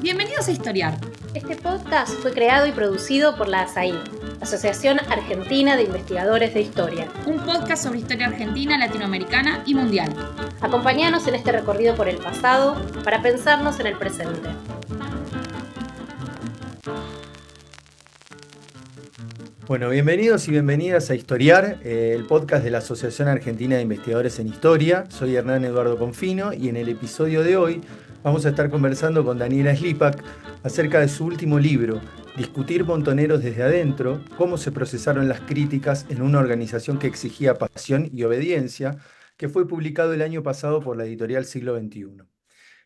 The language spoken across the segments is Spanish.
Bienvenidos a Historiar. Este podcast fue creado y producido por la ASAI, Asociación Argentina de Investigadores de Historia. Un podcast sobre historia argentina, latinoamericana y mundial. Acompáñanos en este recorrido por el pasado para pensarnos en el presente. Bueno, bienvenidos y bienvenidas a Historiar, el podcast de la Asociación Argentina de Investigadores en Historia. Soy Hernán Eduardo Confino y en el episodio de hoy vamos a estar conversando con Daniela Slipak acerca de su último libro, Discutir Montoneros desde adentro, cómo se procesaron las críticas en una organización que exigía pasión y obediencia, que fue publicado el año pasado por la editorial Siglo XXI.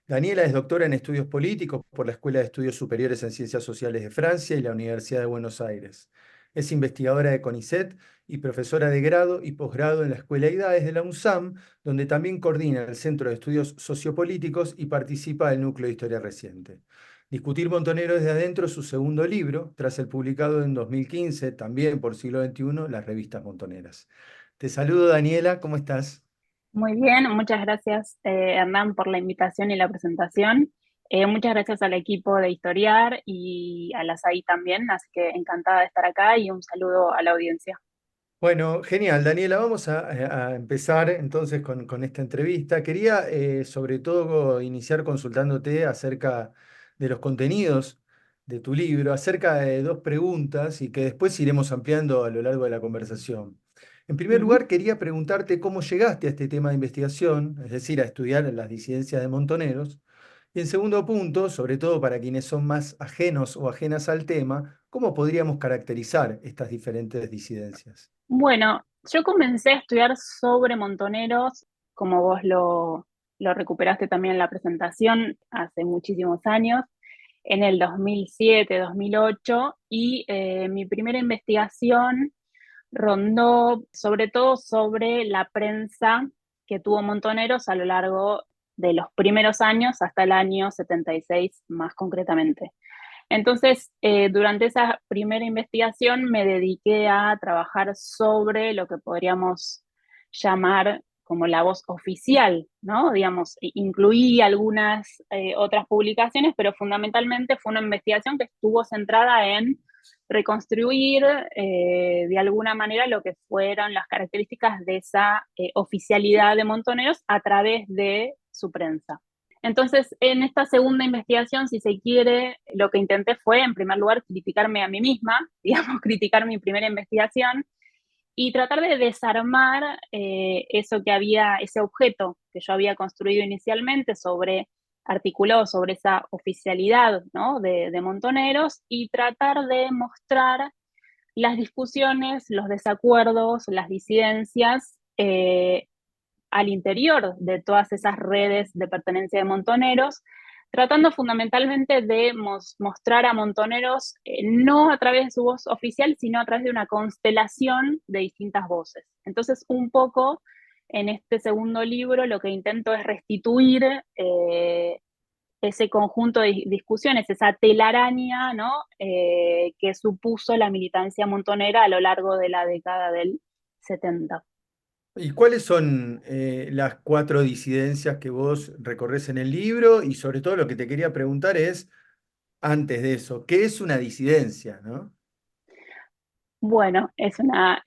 Daniela es doctora en estudios políticos por la Escuela de Estudios Superiores en Ciencias Sociales de Francia y la Universidad de Buenos Aires. Es investigadora de CONICET y profesora de grado y posgrado en la Escuela IDAES de la UNSAM, donde también coordina el Centro de Estudios Sociopolíticos y participa del Núcleo de Historia Reciente. Discutir Montonero desde adentro es su segundo libro, tras el publicado en 2015, también por Siglo XXI, las revistas montoneras. Te saludo, Daniela, ¿cómo estás? Muy bien, muchas gracias Hernán por la invitación y la presentación. Muchas gracias al equipo de Historiar y a la SAI también, así que encantada de estar acá y un saludo a la audiencia. Bueno, genial, Daniela. Vamos a empezar entonces con esta entrevista. Quería sobre todo iniciar consultándote acerca de los contenidos de tu libro, acerca de dos preguntas y que después iremos ampliando a lo largo de la conversación. En primer Ujú. lugar, quería preguntarte cómo llegaste a este tema de investigación, es decir, a estudiar las disidencias de Montoneros. Y en segundo punto, sobre todo para quienes son más ajenos o ajenas al tema, ¿cómo podríamos caracterizar estas diferentes disidencias? Bueno, yo comencé a estudiar sobre montoneros, como vos lo recuperaste también en la presentación, hace muchísimos años, en el 2007, 2008, y mi primera investigación rondó sobre todo sobre la prensa que tuvo Montoneros a lo largo de los primeros años hasta el año 76 más concretamente. Entonces, durante esa primera investigación me dediqué a trabajar sobre lo que podríamos llamar como la voz oficial, ¿no? Digamos, incluí algunas otras publicaciones, pero fundamentalmente fue una investigación que estuvo centrada en reconstruir de alguna manera lo que fueron las características de esa oficialidad de Montoneros a través de su prensa. Entonces, en esta segunda investigación, si se quiere, lo que intenté fue, en primer lugar, criticarme a mí misma, digamos, criticar mi primera investigación y tratar de desarmar eso que había, ese objeto que yo había construido inicialmente articulado sobre esa oficialidad, ¿no? de Montoneros y tratar de mostrar las discusiones, los desacuerdos, las disidencias al interior de todas esas redes de pertenencia de montoneros, tratando fundamentalmente de mostrar a montoneros no a través de su voz oficial, sino a través de una constelación de distintas voces. Entonces, un poco en este segundo libro lo que intento es restituir ese conjunto de discusiones, esa telaraña, ¿no? Que supuso la militancia montonera a lo largo de la década del 70. ¿Y cuáles son las cuatro disidencias que vos recorres en el libro? Y sobre todo lo que te quería preguntar es, antes de eso, ¿qué es una disidencia, no? Bueno, es una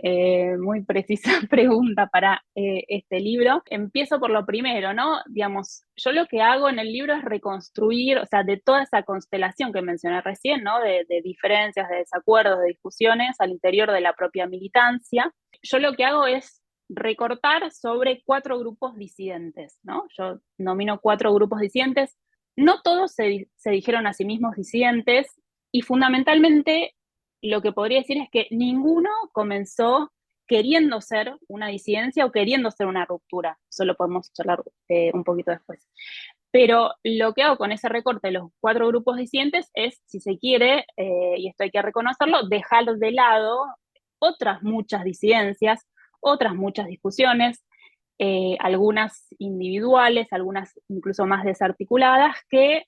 muy precisa pregunta para este libro. Empiezo por lo primero, ¿no? Digamos, yo lo que hago en el libro es reconstruir, o sea, de toda esa constelación que mencioné recién, ¿no? De diferencias, de desacuerdos, de discusiones al interior de la propia militancia. Yo lo que hago es recortar sobre cuatro grupos disidentes, ¿no? Yo nomino cuatro grupos disidentes. No todos se dijeron a sí mismos disidentes y fundamentalmente lo que podría decir es que ninguno comenzó queriendo ser una disidencia o queriendo ser una ruptura. Eso lo podemos charlar un poquito después. Pero lo que hago con ese recorte de los cuatro grupos disidentes es, si se quiere, y esto hay que reconocerlo, dejar de lado otras muchas disidencias, otras muchas discusiones, algunas individuales, algunas incluso más desarticuladas, que,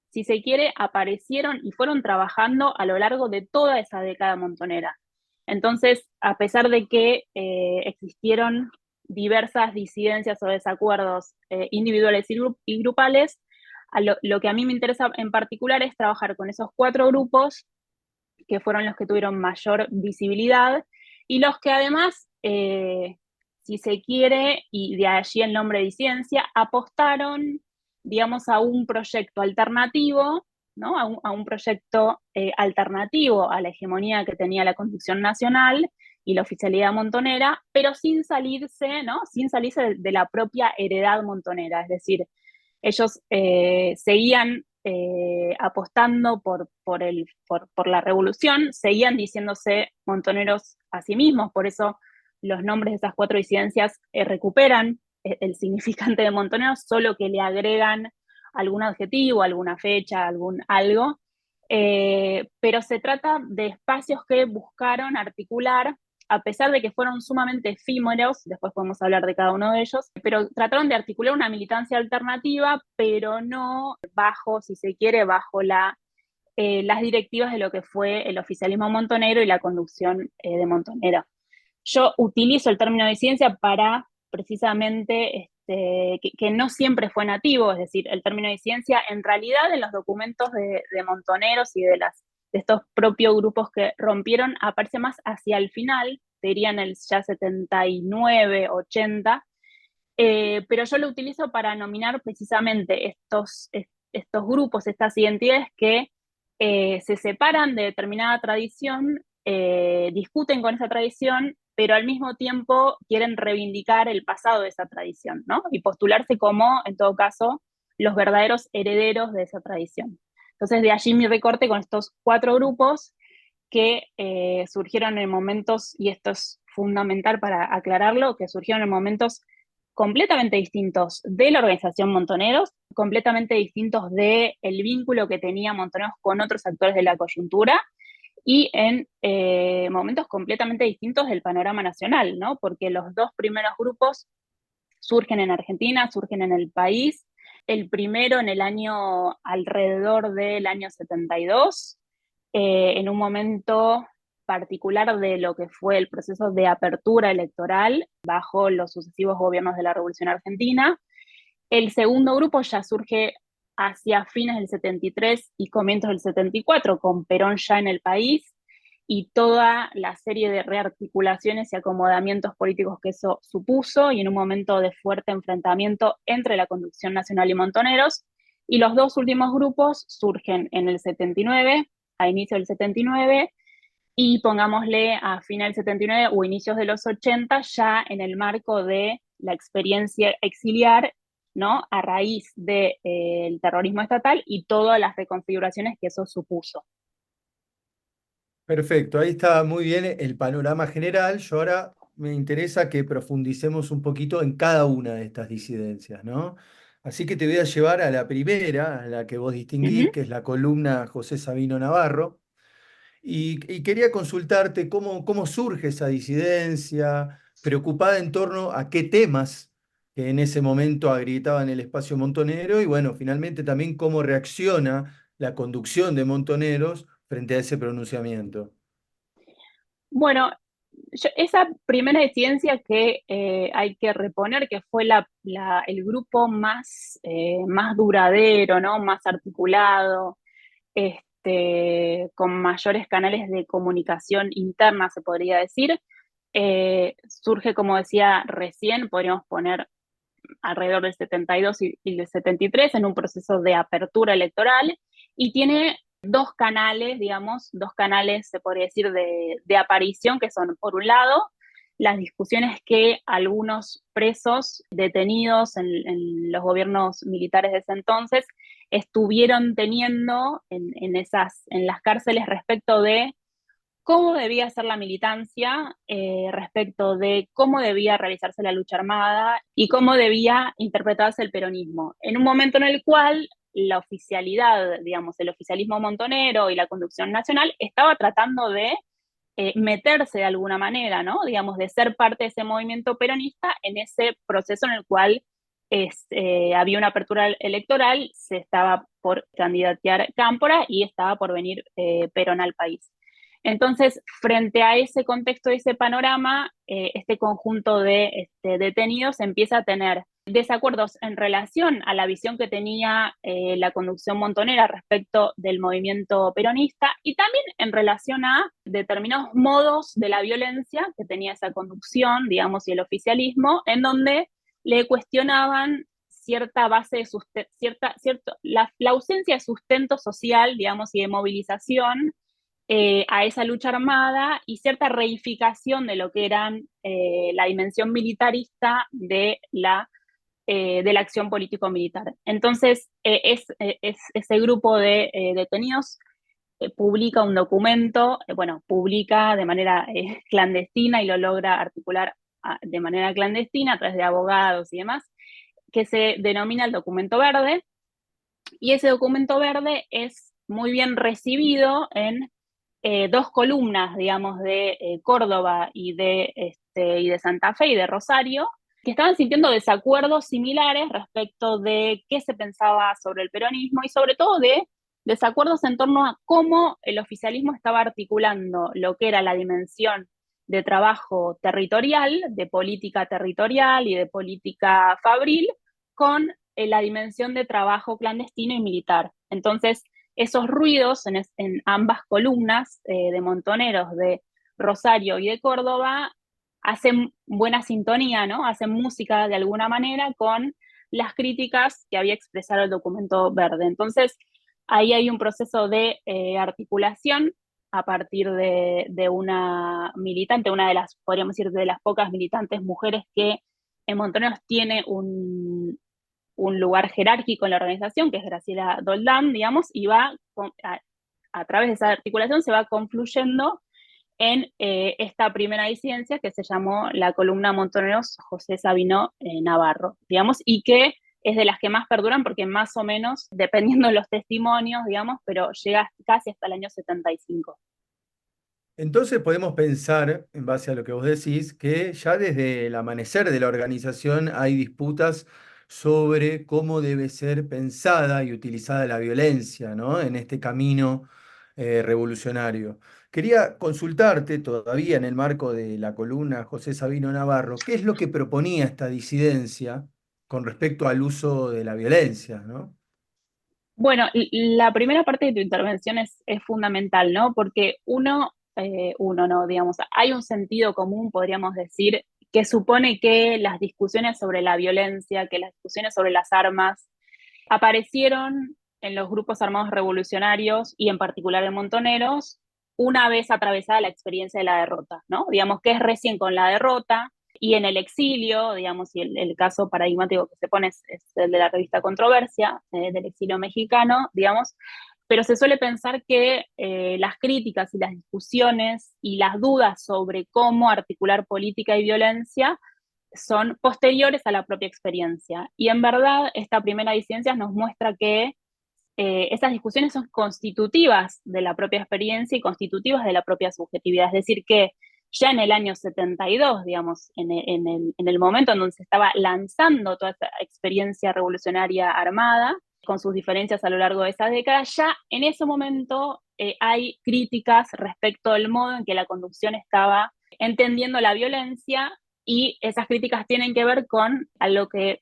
si se quiere, aparecieron y fueron trabajando a lo largo de toda esa década montonera. Entonces, a pesar de que existieron diversas disidencias o desacuerdos individuales y grupales, lo que a mí me interesa en particular es trabajar con esos 4 grupos que fueron los que tuvieron mayor visibilidad y los que además, si se quiere, y de allí el nombre de disidencia, apostaron, digamos, a un proyecto alternativo, ¿no? A un proyecto alternativo a la hegemonía que tenía la Constitución Nacional y la oficialidad montonera, pero sin salirse, ¿no? Sin salirse de la propia heredad montonera, es decir, ellos seguían apostando por la revolución, seguían diciéndose montoneros a sí mismos, por eso los nombres de esas 4 disidencias recuperan el significante de montoneros, solo que le agregan algún adjetivo, alguna fecha, algún algo, pero se trata de espacios que buscaron articular, a pesar de que fueron sumamente efímeros, después podemos hablar de cada uno de ellos, pero trataron de articular una militancia alternativa, pero no bajo, si se quiere, bajo las directivas de lo que fue el oficialismo montonero y la conducción de Montonera. Yo utilizo el término disidencia para precisamente que no siempre fue nativo, es decir, el término disidencia en realidad en los documentos de montoneros y de estos propios grupos que rompieron aparece más hacia el final, dirían el ya 79, 80, pero yo lo utilizo para nominar precisamente estos grupos, estas identidades que se separan de determinada tradición, discuten con esa tradición, pero al mismo tiempo quieren reivindicar el pasado de esa tradición, ¿no? Y postularse como, en todo caso, los verdaderos herederos de esa tradición. Entonces, de allí mi recorte con estos 4 grupos que surgieron en momentos, y esto es fundamental para aclararlo, que surgieron en momentos completamente distintos de la organización Montoneros, completamente distintos del vínculo que tenía Montoneros con otros actores de la coyuntura, y en momentos completamente distintos del panorama nacional, ¿no? Porque los 2 primeros grupos surgen en Argentina, surgen en el país, el primero en el año alrededor del año 72, en un momento particular de lo que fue el proceso de apertura electoral bajo los sucesivos gobiernos de la Revolución Argentina. El segundo grupo ya surge hacia fines del 73 y comienzos del 74, con Perón ya en el país, y toda la serie de rearticulaciones y acomodamientos políticos que eso supuso, y en un momento de fuerte enfrentamiento entre la conducción nacional y montoneros. Y los 2 últimos grupos surgen en el 79, a inicio del 79, y pongámosle a final del 79 o inicios de los 80, ya en el marco de la experiencia exiliar, ¿no? A raíz del terrorismo estatal y todas las reconfiguraciones que eso supuso. Perfecto, ahí está muy bien el panorama general. Yo ahora me interesa que profundicemos un poquito en cada una de estas disidencias, ¿no? Así que te voy a llevar a la primera, a la que vos distinguís, Ujú. que es la columna José Sabino Navarro. Y quería consultarte cómo surge esa disidencia, preocupada en torno a qué temas que en ese momento agrietaban el espacio montonero y bueno, finalmente también cómo reacciona la conducción de Montoneros frente a ese pronunciamiento. Bueno, esa primera disidencia que hay que reponer, que fue el grupo más duradero, ¿no? Más articulado, con mayores canales de comunicación interna, se podría decir, surge, como decía recién, podríamos poner alrededor del 72 y del 73 en un proceso de apertura electoral, y tiene 2 canales, digamos, 2 canales, se podría decir, de aparición, que son, por un lado, las discusiones que algunos presos detenidos en los gobiernos militares de ese entonces estuvieron teniendo en las cárceles respecto de cómo debía ser la militancia, respecto de cómo debía realizarse la lucha armada y cómo debía interpretarse el peronismo, en un momento en el cual la oficialidad, digamos, el oficialismo montonero y la conducción nacional estaba tratando de meterse de alguna manera, ¿no? Digamos, de ser parte de ese movimiento peronista en ese proceso en el cual había una apertura electoral, se estaba por candidatear Cámpora y estaba por venir Perón al país. Entonces, frente a ese contexto y ese panorama, este conjunto de detenidos empieza a tener desacuerdos en relación a la visión que tenía la conducción montonera respecto del movimiento peronista y también en relación a determinados modos de la violencia que tenía esa conducción, digamos, y el oficialismo, en donde le cuestionaban cierta base de la ausencia de sustento social, digamos, y de movilización a esa lucha armada y cierta reificación de lo que eran la dimensión militarista de la acción político-militar. Entonces, ese grupo de detenidos publica un documento, publica de manera clandestina y lo logra articular de manera clandestina a través de abogados y demás, que se denomina el documento verde, y ese documento verde es muy bien recibido en dos columnas, digamos, de Córdoba y de Santa Fe y de Rosario, que estaban sintiendo desacuerdos similares respecto de qué se pensaba sobre el peronismo y sobre todo de desacuerdos en torno a cómo el oficialismo estaba articulando lo que era la dimensión de trabajo territorial, de política territorial y de política fabril, con la dimensión de trabajo clandestino y militar. Entonces, esos ruidos en ambas columnas de montoneros de Rosario y de Córdoba hacen buena sintonía, ¿no? Hacen música de alguna manera con las críticas que había expresado el documento verde. Entonces, ahí hay un proceso de articulación a partir de una militante, una de las, podríamos decir, de las pocas militantes mujeres que en Montoneros tiene un lugar jerárquico en la organización, que es Graciela Doldán, digamos, y va a través de esa articulación se va confluyendo en esta primera disidencia que se llamó la columna Montoneros José Sabino Navarro, digamos, y que es de las que más perduran porque más o menos, dependiendo de los testimonios, digamos, pero llega casi hasta el año 75. Entonces podemos pensar, en base a lo que vos decís, que ya desde el amanecer de la organización hay disputas sobre cómo debe ser pensada y utilizada la violencia, ¿no? En este camino revolucionario. Quería consultarte todavía en el marco de la columna José Sabino Navarro, ¿qué es lo que proponía esta disidencia con respecto al uso de la violencia, ¿no? Bueno, la primera parte de tu intervención es fundamental, ¿no? Porque uno no, digamos, hay un sentido común, podríamos decir, que supone que las discusiones sobre la violencia, que las discusiones sobre las armas, aparecieron en los grupos armados revolucionarios y en particular en Montoneros una vez atravesada la experiencia de la derrota, ¿no? Digamos que es recién con la derrota y en el exilio, digamos, y el caso paradigmático que se pone es el de la revista Controversia, del exilio mexicano, digamos, pero se suele pensar que las críticas y las discusiones y las dudas sobre cómo articular política y violencia son posteriores a la propia experiencia. Y en verdad, esta primera disidencia nos muestra que esas discusiones son constitutivas de la propia experiencia y constitutivas de la propia subjetividad. Es decir, que ya en el año 72, digamos, en el momento en donde se estaba lanzando toda esa experiencia revolucionaria armada, con sus diferencias a lo largo de esa década, ya en ese momento hay críticas respecto al modo en que la conducción estaba entendiendo la violencia, y esas críticas tienen que ver con algo que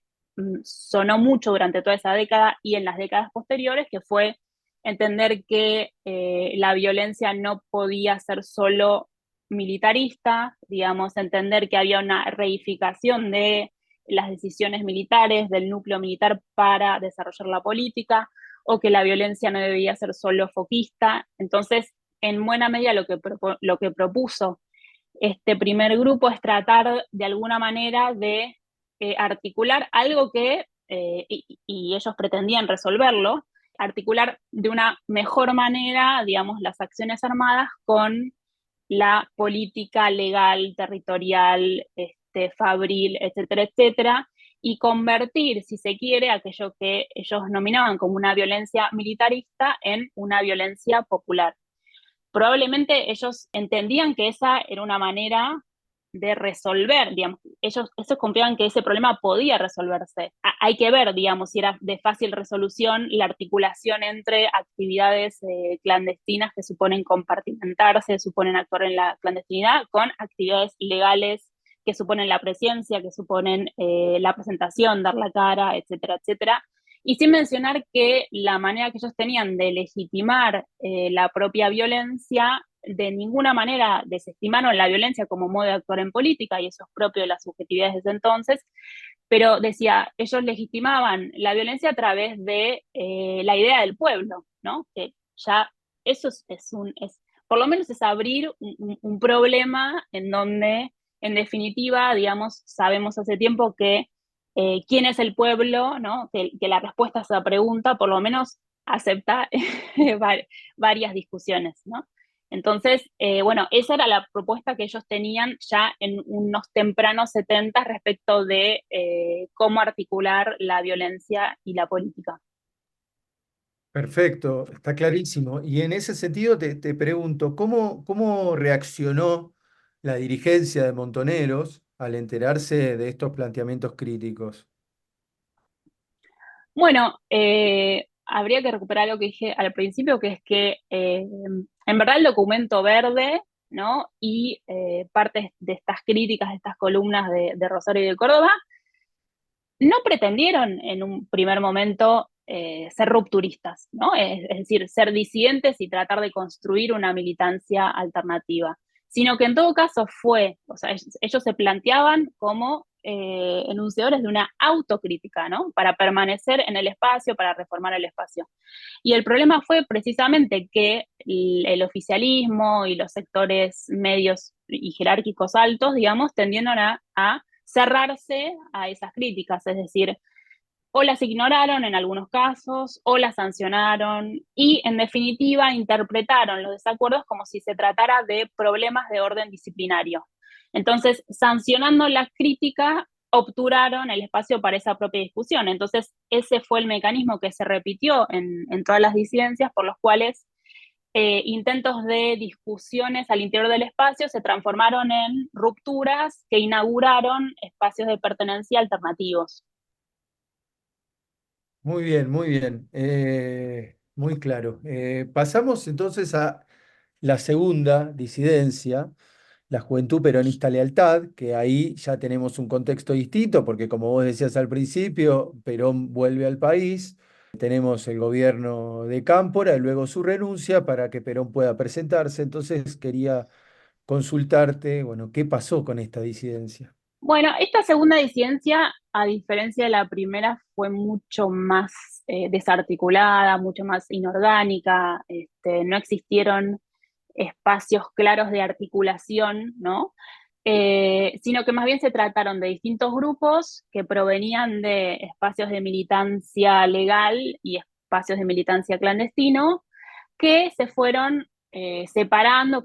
sonó mucho durante toda esa década y en las décadas posteriores, que fue entender que la violencia no podía ser solo militarista, digamos, entender que había una reificación de las decisiones militares, del núcleo militar para desarrollar la política, o que la violencia no debía ser solo foquista. Entonces, en buena medida lo que propuso este primer grupo es tratar de alguna manera de articular algo que, y ellos pretendían resolverlo, articular de una mejor manera, digamos, las acciones armadas con la política legal, territorial, fabril, etcétera, etcétera, y convertir, si se quiere, aquello que ellos nominaban como una violencia militarista en una violencia popular. Probablemente ellos entendían que esa era una manera de resolver, digamos, ellos confiaban que ese problema podía resolverse. Hay que ver, digamos, si era de fácil resolución la articulación entre actividades clandestinas que suponen compartimentarse, suponen actuar en la clandestinidad, con actividades legales que suponen la presencia, que suponen la presentación, dar la cara, etcétera, etcétera. Y sin mencionar que la manera que ellos tenían de legitimar la propia violencia, de ninguna manera desestimaron la violencia como modo de actuar en política, y eso es propio de las subjetividades de ese entonces, pero decía, ellos legitimaban la violencia a través de la idea del pueblo, ¿no? Que ya eso por lo menos es abrir un problema en donde, en definitiva, digamos, sabemos hace tiempo que quién es el pueblo, ¿no? Que la respuesta a esa pregunta por lo menos acepta varias discusiones, ¿no? Entonces, bueno, esa era la propuesta que ellos tenían ya en unos tempranos 70 respecto de cómo articular la violencia y la política. Perfecto, está clarísimo. Y en ese sentido te pregunto, ¿cómo reaccionó la dirigencia de Montoneros al enterarse de estos planteamientos críticos? Bueno, habría que recuperar lo que dije al principio, que es que en verdad el documento verde, ¿no? Y partes de estas críticas, de estas columnas de Rosario y de Córdoba, no pretendieron en un primer momento ser rupturistas, ¿no? Es decir, ser disidentes y tratar de construir una militancia alternativa, sino que en todo caso o sea, ellos se planteaban como enunciadores de una autocrítica, ¿no? Para permanecer en el espacio, para reformar el espacio. Y el problema fue precisamente que el oficialismo y los sectores medios y jerárquicos altos, digamos, tendieron a cerrarse a esas críticas, es decir, o las ignoraron en algunos casos, o las sancionaron, y en definitiva interpretaron los desacuerdos como si se tratara de problemas de orden disciplinario. Entonces, sancionando la crítica, obturaron el espacio para esa propia discusión. Entonces, ese fue el mecanismo que se repitió en todas las disidencias, por los cuales intentos de discusiones al interior del espacio se transformaron en rupturas que inauguraron espacios de pertenencia alternativos. Muy bien, muy bien. Muy claro. Pasamos entonces a la segunda disidencia, la Juventud Peronista Lealtad, que ahí ya tenemos un contexto distinto, porque como vos decías al principio, Perón vuelve al país, tenemos el gobierno de Cámpora y luego su renuncia para que Perón pueda presentarse. Entonces quería consultarte, bueno, ¿qué pasó con esta disidencia? Bueno, esta segunda disidencia, a diferencia de la primera, fue mucho más desarticulada, mucho más inorgánica, no existieron espacios claros de articulación, ¿no? Sino que más bien se trataron de distintos grupos que provenían de espacios de militancia legal y espacios de militancia clandestino, que se fueron separando,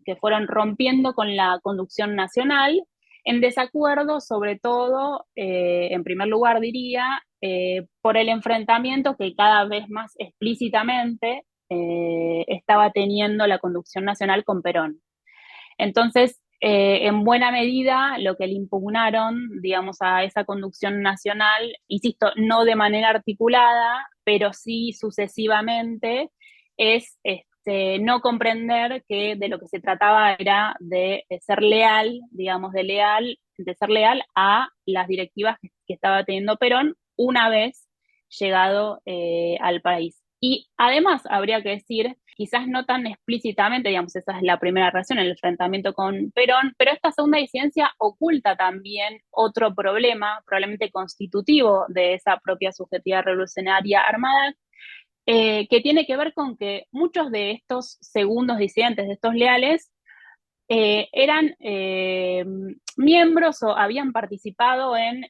que fueron rompiendo con la conducción nacional, en desacuerdo sobre todo, en primer lugar diría, por el enfrentamiento que cada vez más explícitamente estaba teniendo la conducción nacional con Perón. Entonces, en buena medida, lo que le impugnaron, digamos, a esa conducción nacional, insisto, no de manera articulada, pero sí sucesivamente, es no comprender que de lo que se trataba era de ser leal, digamos, de ser leal a las directivas que estaba teniendo Perón una vez llegado al país. Y además habría que decir, quizás no tan explícitamente, digamos, esa es la primera reacción, el enfrentamiento con Perón, pero esta segunda disidencia oculta también otro problema, probablemente constitutivo de esa propia subjetividad revolucionaria armada, que tiene que ver con que muchos de estos segundos disidentes, de estos leales, eran miembros o habían participado en,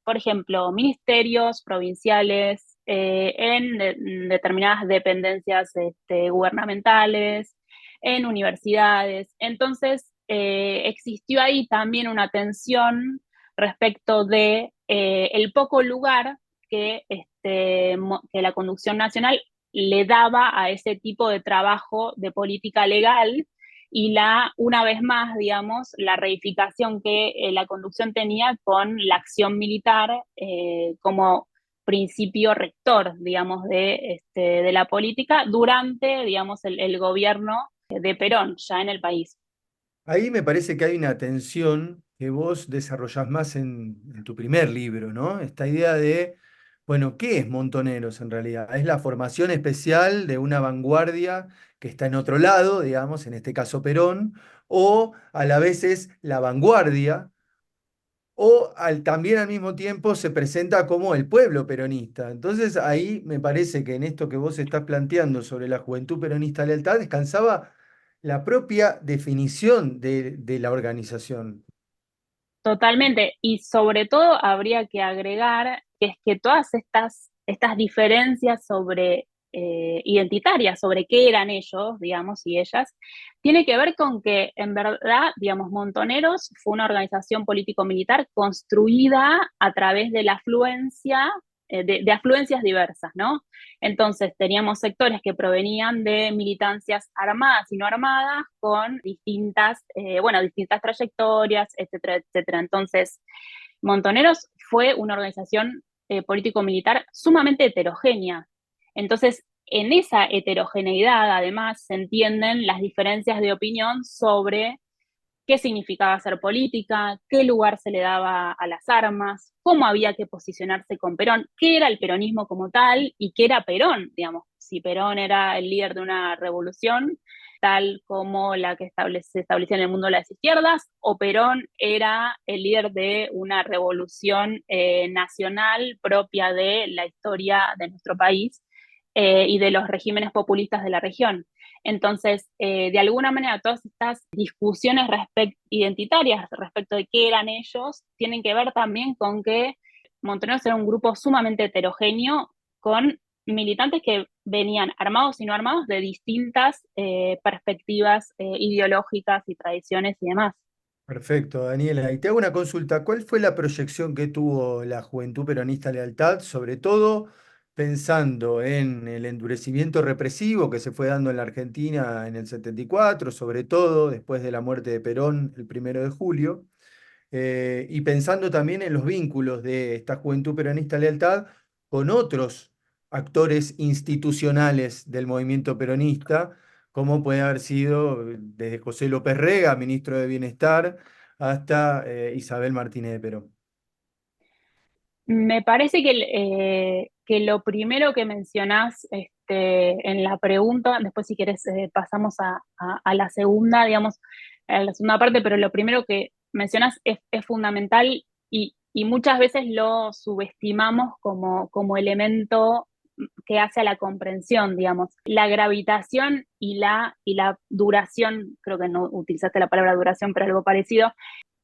por ejemplo, ministerios provinciales, en determinadas dependencias gubernamentales, en universidades. Entonces, existió ahí también una tensión respecto de el poco lugar que la conducción nacional le daba a ese tipo de trabajo de política legal, y una vez más, digamos, la reificación que la conducción tenía con la acción militar como principio rector, digamos, de la política durante, digamos, el gobierno de Perón ya en el país. Ahí me parece que hay una tensión que vos desarrollás más en tu primer libro, ¿no? Esta idea de, bueno, ¿qué es Montoneros en realidad? Es la formación especial de una vanguardia que está en otro lado, digamos, en este caso Perón, o a la vez es la vanguardia, o también al mismo tiempo se presenta como el pueblo peronista. Entonces ahí me parece que en esto que vos estás planteando sobre la juventud peronista lealtad descansaba la propia definición de la organización. Totalmente. Y sobre todo habría que agregar que es que todas estas diferencias sobre identitarias, sobre qué eran ellos, digamos, y ellas, tiene que ver con que en verdad, digamos, Montoneros fue una organización político-militar construida a través de la afluencia, de afluencias diversas, ¿no? Entonces teníamos sectores que provenían de militancias armadas y no armadas con distintas trayectorias, etcétera, etcétera. Entonces, Montoneros fue una organización político-militar sumamente heterogénea. Entonces, en esa heterogeneidad, además, se entienden las diferencias de opinión sobre qué significaba hacer política, qué lugar se le daba a las armas, cómo había que posicionarse con Perón, qué era el peronismo como tal y qué era Perón, digamos, si Perón era el líder de una revolución, tal como la que se establecía en el mundo de las izquierdas, o Perón era el líder de una revolución nacional propia de la historia de nuestro país y de los regímenes populistas de la región. Entonces, de alguna manera, todas estas discusiones identitarias respecto de qué eran ellos tienen que ver también con que Montoneros era un grupo sumamente heterogéneo con militantes que venían armados y no armados de distintas perspectivas ideológicas y tradiciones y demás. Perfecto, Daniela. Y te hago una consulta. ¿Cuál fue la proyección que tuvo la Juventud Peronista Lealtad, sobre todo pensando en el endurecimiento represivo que se fue dando en la Argentina en el 74, sobre todo después de la muerte de Perón el 1 de julio? Y pensando también en los vínculos de esta Juventud Peronista Lealtad con otros actores institucionales del movimiento peronista, como puede haber sido desde José López Rega, ministro de Bienestar, hasta Isabel Martínez de Perón. Me parece que lo primero que mencionás en la pregunta, después si querés pasamos a la segunda, digamos, a la segunda parte, pero lo primero que mencionás es fundamental y muchas veces lo subestimamos como elemento que hace a la comprensión, digamos. La gravitación y la duración, creo que no utilizaste la palabra duración, pero algo parecido,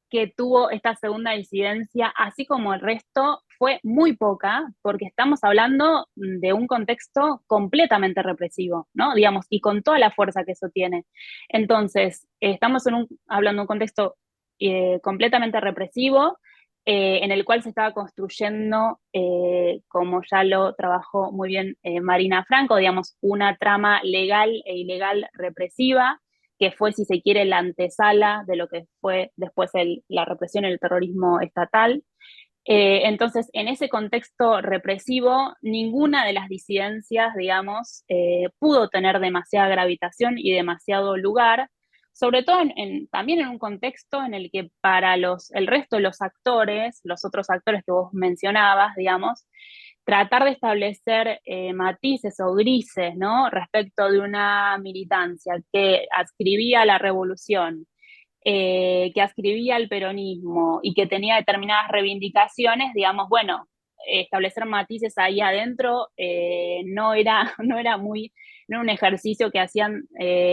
que tuvo esta segunda disidencia, así como el resto, fue muy poca, porque estamos hablando de un contexto completamente represivo, ¿no? Digamos, y con toda la fuerza que eso tiene. Entonces, estamos hablando de un contexto completamente represivo, en el cual se estaba construyendo, como ya lo trabajó muy bien Marina Franco, digamos, una trama legal e ilegal represiva, que fue, si se quiere, la antesala de lo que fue después la represión y el terrorismo estatal. Entonces, en ese contexto represivo, ninguna de las disidencias, digamos, pudo tener demasiada gravitación y demasiado lugar, sobre todo también en un contexto en el que para el resto de los actores, los otros actores que vos mencionabas, digamos, tratar de establecer matices o grises, ¿no? Respecto de una militancia que adscribía a la revolución, que adscribía al peronismo y que tenía determinadas reivindicaciones, digamos, bueno, establecer matices ahí adentro no era un ejercicio que hacían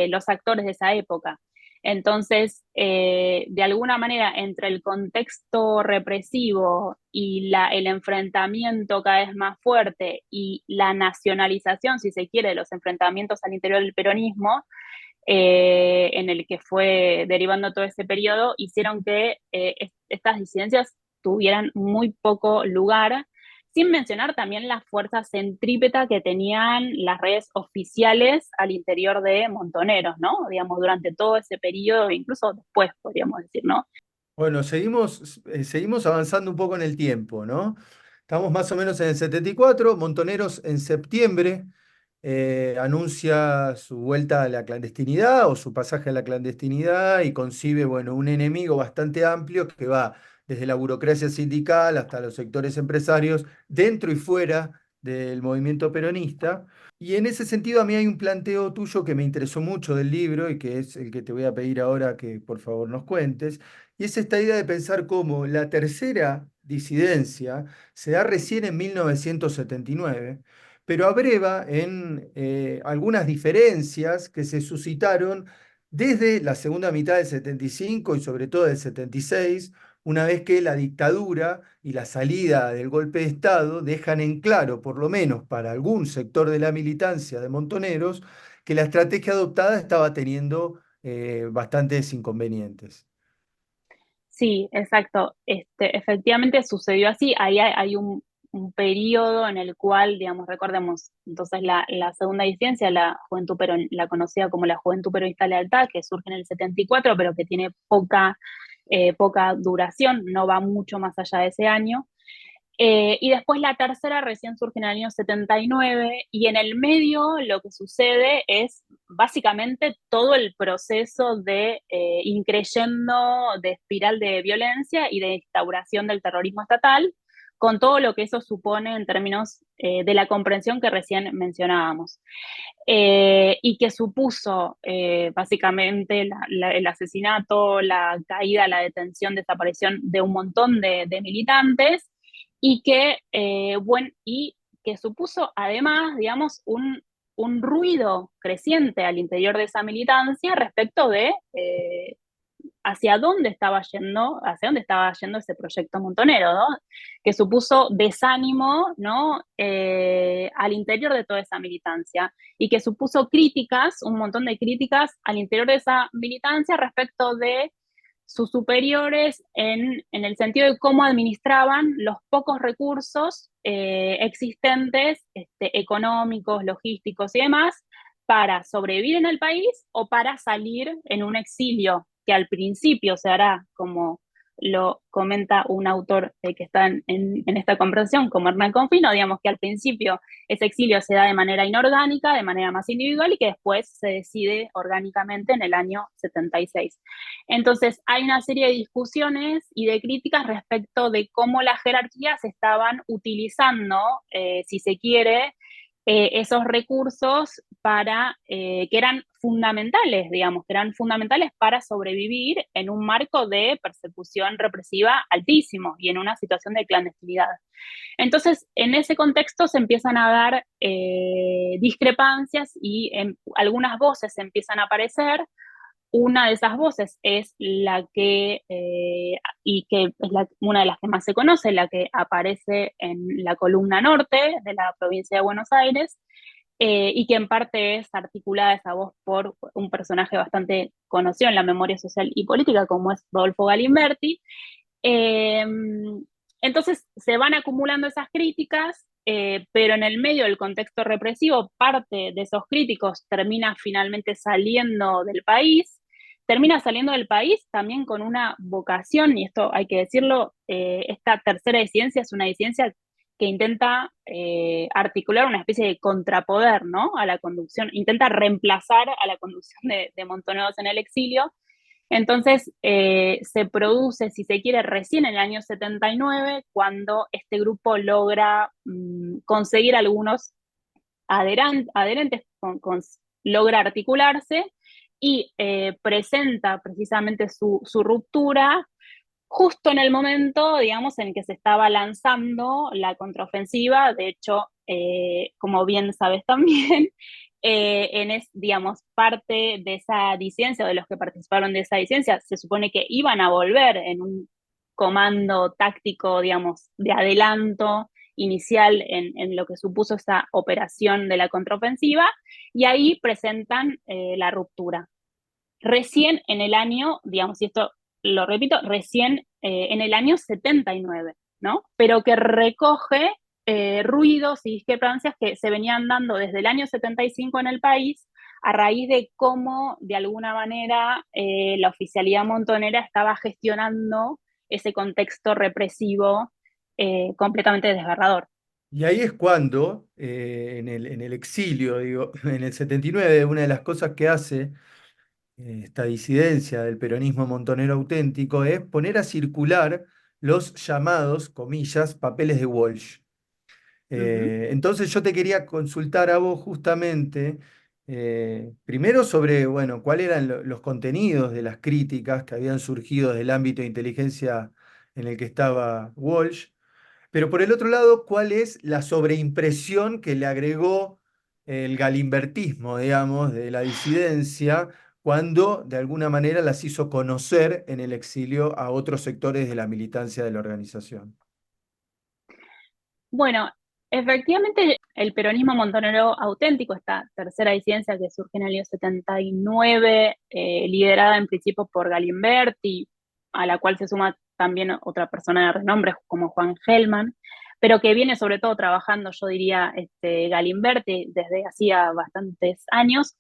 los actores de esa época. Entonces, de alguna manera, entre el contexto represivo y el enfrentamiento cada vez más fuerte y la nacionalización, si se quiere, de los enfrentamientos al interior del peronismo, en el que fue derivando todo ese periodo, hicieron que estas disidencias tuvieran muy poco lugar, sin mencionar también la fuerza centrípeta que tenían las redes oficiales al interior de Montoneros, ¿no? Digamos, durante todo ese periodo, incluso después, podríamos decir, ¿no? Bueno, seguimos avanzando un poco en el tiempo, ¿no? Estamos más o menos en el 74, Montoneros en septiembre anuncia su vuelta a la clandestinidad o su pasaje a la clandestinidad y concibe, bueno, un enemigo bastante amplio que va desde la burocracia sindical hasta los sectores empresarios, dentro y fuera del movimiento peronista. Y en ese sentido a mí hay un planteo tuyo que me interesó mucho del libro y que es el que te voy a pedir ahora que por favor nos cuentes, y es esta idea de pensar cómo la tercera disidencia se da recién en 1979, pero abreva en algunas diferencias que se suscitaron desde la segunda mitad del 75 y sobre todo del 76, una vez que la dictadura y la salida del golpe de Estado dejan en claro, por lo menos para algún sector de la militancia de Montoneros, que la estrategia adoptada estaba teniendo bastantes inconvenientes. Sí, exacto. Efectivamente sucedió así. Ahí hay un periodo en el cual, digamos, recordemos, entonces la segunda disidencia, la Juventud Perón, la conocida como la Juventud Peronista Lealtad, que surge en el 74, pero que tiene poca duración, no va mucho más allá de ese año. Y después la tercera recién surge en el año 79 y en el medio lo que sucede es básicamente todo el proceso de increyendo de espiral de violencia y de instauración del terrorismo estatal, con todo lo que eso supone en términos de la comprensión que recién mencionábamos. Y que supuso básicamente el asesinato, la caída, la detención, desaparición de un montón de militantes y y que supuso además, digamos, un ruido creciente al interior de esa militancia respecto de hacia dónde estaba yendo ese proyecto montonero, ¿no? Que supuso desánimo, ¿no? Al interior de toda esa militancia y que supuso críticas, un montón de críticas al interior de esa militancia respecto de sus superiores en el sentido de cómo administraban los pocos recursos existentes, económicos, logísticos y demás, para sobrevivir en el país o para salir en un exilio que al principio se hará, como lo comenta un autor que está en esta conversación, como Hernán Confino, digamos que al principio ese exilio se da de manera inorgánica, de manera más individual, y que después se decide orgánicamente en el año 76. Entonces, hay una serie de discusiones y de críticas respecto de cómo las jerarquías estaban utilizando, si se quiere, esos recursos que eran fundamentales, digamos, que eran fundamentales para sobrevivir en un marco de persecución represiva altísimo y en una situación de clandestinidad. Entonces, en ese contexto se empiezan a dar discrepancias y algunas voces empiezan a aparecer. Una de esas voces es la y que es una de las que más se conoce, la que aparece en la columna norte de la provincia de Buenos Aires, y que en parte es articulada esa voz por un personaje bastante conocido en la memoria social y política, como es Rodolfo Galimberti. Eh, entonces se van acumulando esas críticas, pero en el medio del contexto represivo, parte de esos críticos termina saliendo del país también con una vocación, y esto hay que decirlo, esta tercera disidencia es una disidencia que intenta articular una especie de contrapoder, ¿no? A la conducción, intenta reemplazar a la conducción de Montoneros en el exilio. Entonces, se produce, si se quiere, recién en el año 79, cuando este grupo logra conseguir algunos adherentes, logra articularse y presenta precisamente su ruptura justo en el momento, digamos, en que se estaba lanzando la contraofensiva. De hecho, como bien sabes también, digamos, parte de esa disidencia, o de los que participaron de esa disidencia, se supone que iban a volver en un comando táctico, digamos, de adelanto inicial en lo que supuso esa operación de la contraofensiva, y ahí presentan la ruptura. Recién en el año, digamos, y esto lo repito, recién en el año 79, ¿no? Pero que recoge ruidos y discrepancias que se venían dando desde el año 75 en el país, a raíz de cómo, de alguna manera, la oficialidad montonera estaba gestionando ese contexto represivo completamente desgarrador. Y ahí es cuando, en el exilio, digo, en el 79, una de las cosas que hace esta disidencia del peronismo montonero auténtico es poner a circular los llamados, comillas, papeles de Walsh. Ujú. Entonces yo te quería consultar a vos justamente, primero sobre, bueno, cuáles eran los contenidos de las críticas que habían surgido del ámbito de inteligencia en el que estaba Walsh, pero por el otro lado, cuál es la sobreimpresión que le agregó el galimbertismo, digamos, de la disidencia, cuando de alguna manera las hizo conocer en el exilio a otros sectores de la militancia de la organización. Bueno, efectivamente el peronismo montonero auténtico, esta tercera disidencia que surge en el año 79, liderada en principio por Galimberti, a la cual se suma también otra persona de renombre como Juan Gelman, pero que viene sobre todo trabajando, yo diría, Galimberti desde hacía bastantes años.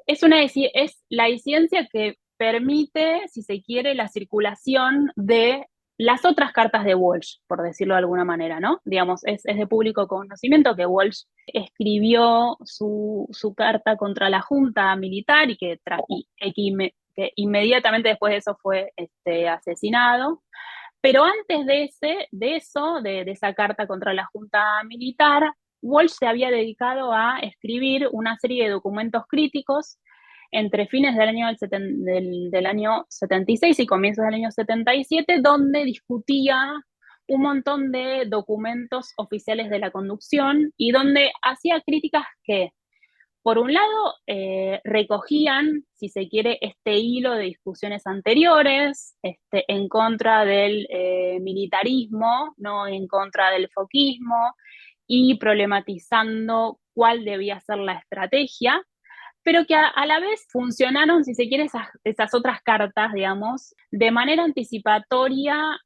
Es la disidencia que permite, si se quiere, la circulación de las otras cartas de Walsh, por decirlo de alguna manera, ¿no? Digamos, es de público conocimiento que Walsh escribió su carta contra la Junta Militar y que inmediatamente después de eso fue asesinado. Pero antes de esa carta contra la Junta Militar, Walsh se había dedicado a escribir una serie de documentos críticos entre fines del año 76 y comienzos del año 77, donde discutía un montón de documentos oficiales de la conducción y donde hacía críticas que por un lado, recogían, si se quiere, este hilo de discusiones anteriores, en contra del militarismo, no en contra del foquismo, y problematizando cuál debía ser la estrategia, pero que a la vez funcionaron, si se quiere, esas otras cartas, digamos, de manera anticipatoria,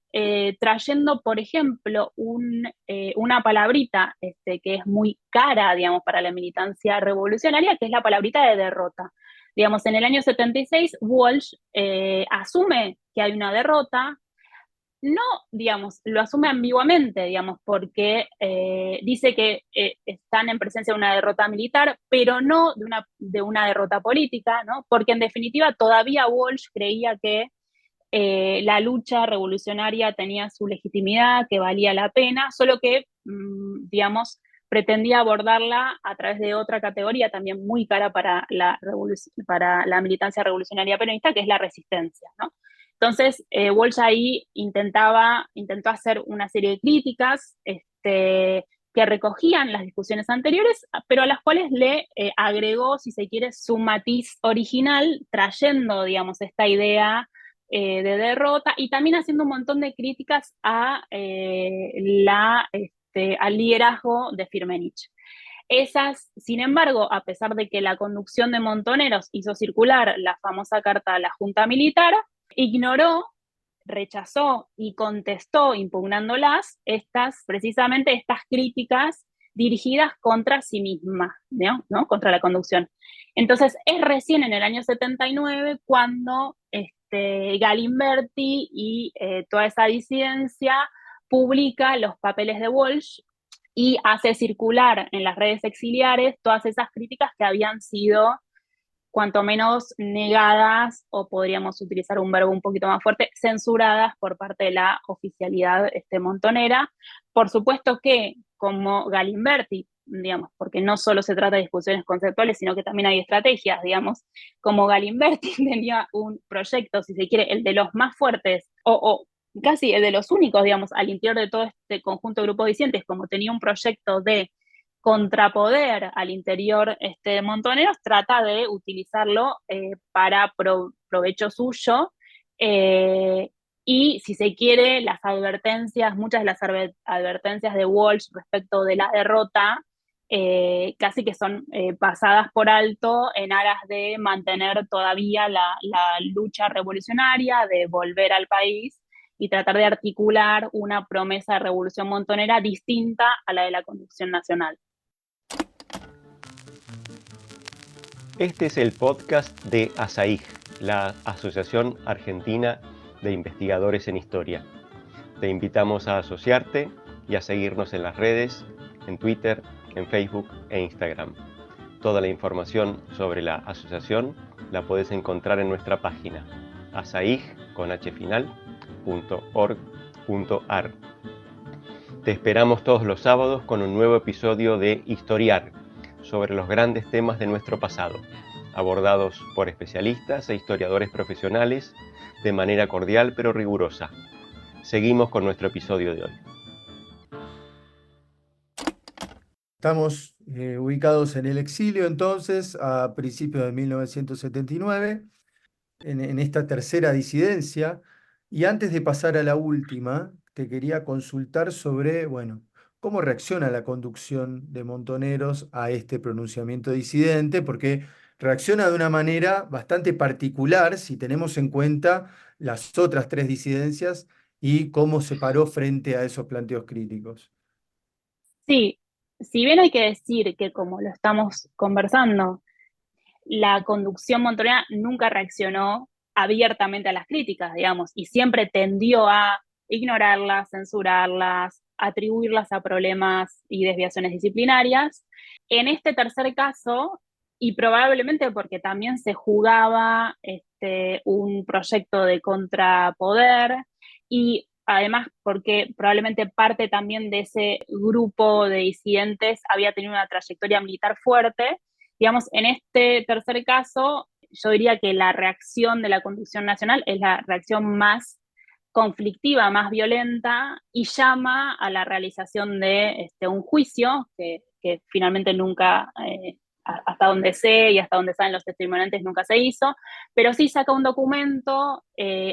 trayendo, por ejemplo, una palabrita que es muy cara, digamos, para la militancia revolucionaria, que es la palabrita de derrota. Digamos, en el año 76, Walsh asume que hay una derrota, no, digamos, lo asume ambiguamente, digamos, porque dice que están en presencia de una derrota militar, pero no de una derrota política, ¿no? Porque en definitiva todavía Walsh creía que la lucha revolucionaria tenía su legitimidad, que valía la pena, solo que, digamos, pretendía abordarla a través de otra categoría también muy cara para la militancia revolucionaria peronista, que es la resistencia, ¿no? Entonces, Walsh ahí intentó hacer una serie de críticas que recogían las discusiones anteriores, pero a las cuales le agregó, si se quiere, su matiz original, trayendo, digamos, esta idea de derrota y también haciendo un montón de críticas al liderazgo de Firmenich. Esas, sin embargo, a pesar de que la conducción de Montoneros hizo circular la famosa carta a la Junta Militar, ignoró, rechazó y contestó, impugnándolas, precisamente estas críticas dirigidas contra sí misma, ¿no? Contra la conducción. Entonces, es recién en el año 79 cuando Galimberti y toda esa disidencia publica los papeles de Walsh y hace circular en las redes exiliares todas esas críticas que habían sido cuanto menos negadas, o podríamos utilizar un verbo un poquito más fuerte, censuradas por parte de la oficialidad montonera. Por supuesto que, como Galimberti, digamos, porque no solo se trata de discusiones conceptuales, sino que también hay estrategias, digamos, como Galimberti tenía un proyecto, si se quiere, el de los más fuertes, o casi el de los únicos, digamos, al interior de todo este conjunto de grupos disidentes, como tenía un proyecto de contrapoder al interior de Montoneros, trata de utilizarlo para provecho suyo. Y si se quiere, muchas de las advertencias de Walsh respecto de la derrota, casi que son pasadas por alto en aras de mantener todavía la lucha revolucionaria, de volver al país y tratar de articular una promesa de revolución montonera distinta a la de la conducción nacional. Este es el podcast de ASAIG, la Asociación Argentina de Investigadores en Historia. Te invitamos a asociarte y a seguirnos en las redes en Twitter, en Facebook e Instagram. Toda la información sobre la asociación la puedes encontrar en nuestra página asaig.org.ar. Te esperamos todos los sábados con un nuevo episodio de Historiar, sobre los grandes temas de nuestro pasado, abordados por especialistas e historiadores profesionales de manera cordial pero rigurosa. Seguimos con nuestro episodio de hoy. Estamos ubicados en el exilio entonces, a principios de 1979, en esta tercera disidencia. Y antes de pasar a la última, te quería consultar sobre, bueno, cómo reacciona la conducción de Montoneros a este pronunciamiento disidente, porque reacciona de una manera bastante particular si tenemos en cuenta las otras tres disidencias y cómo se paró frente a esos planteos críticos. Sí, si bien hay que decir que, como lo estamos conversando, la conducción montonera nunca reaccionó abiertamente a las críticas, digamos, y siempre tendió a ignorarlas, censurarlas, atribuirlas a problemas y desviaciones disciplinarias. En este tercer caso, y probablemente porque también se jugaba un proyecto de contrapoder, y además porque probablemente parte también de ese grupo de disidentes había tenido una trayectoria militar fuerte, digamos, en este tercer caso, yo diría que la reacción de la conducción nacional es la reacción más conflictiva, más violenta, y llama a la realización de un juicio que finalmente nunca, hasta donde sé y hasta donde saben los testimoniantes, nunca se hizo, pero sí saca un documento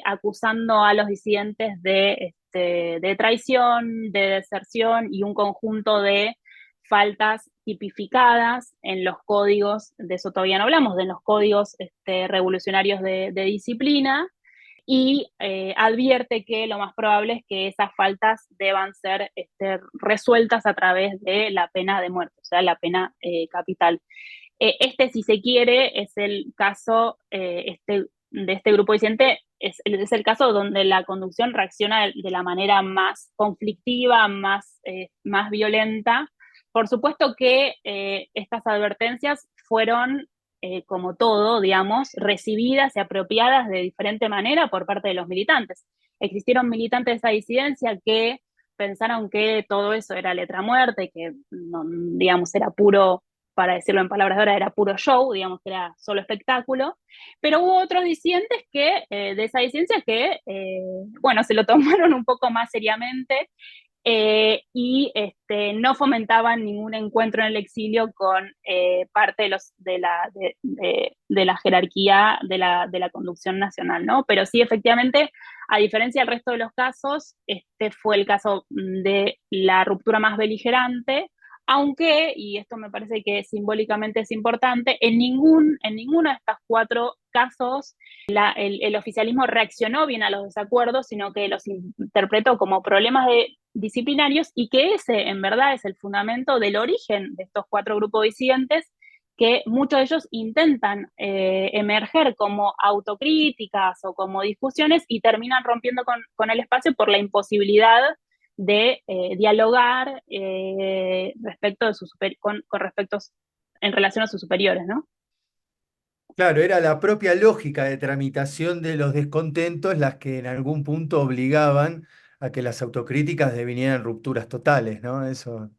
acusando a los disidentes de traición, de deserción y un conjunto de faltas tipificadas en los códigos, de eso todavía no hablamos, de los códigos revolucionarios de disciplina, y advierte que lo más probable es que esas faltas deban ser resueltas a través de la pena de muerte, o sea, la pena capital. Si se quiere, es el caso de este grupo disidente, es el caso donde la conducción reacciona de la manera más conflictiva, más violenta. Por supuesto que estas advertencias fueron, como todo, digamos, recibidas y apropiadas de diferente manera por parte de los militantes. Existieron militantes de esa disidencia que pensaron que todo eso era letra muerta y que, no, digamos, era puro, para decirlo en palabras de ahora, era puro show, digamos que era solo espectáculo, pero hubo otros disidentes que, de esa disidencia que, bueno, se lo tomaron un poco más seriamente, y no fomentaban ningún encuentro en el exilio con parte de la jerarquía de la conducción nacional, ¿no? Pero sí, efectivamente, a diferencia del resto de los casos, este fue el caso de la ruptura más beligerante, aunque, y esto me parece que simbólicamente es importante, en ninguno de estos cuatro casos el oficialismo reaccionó bien a los desacuerdos, sino que los interpretó como problemas disciplinarios, y que ese en verdad es el fundamento del origen de estos cuatro grupos disidentes, que muchos de ellos intentan emerger como autocríticas o como discusiones y terminan rompiendo con el espacio por la imposibilidad de dialogar respecto de con respectos en relación a sus superiores, ¿no? Claro, era la propia lógica de tramitación de los descontentos las que en algún punto obligaban a que las autocríticas devinieran rupturas totales, ¿no? Eso.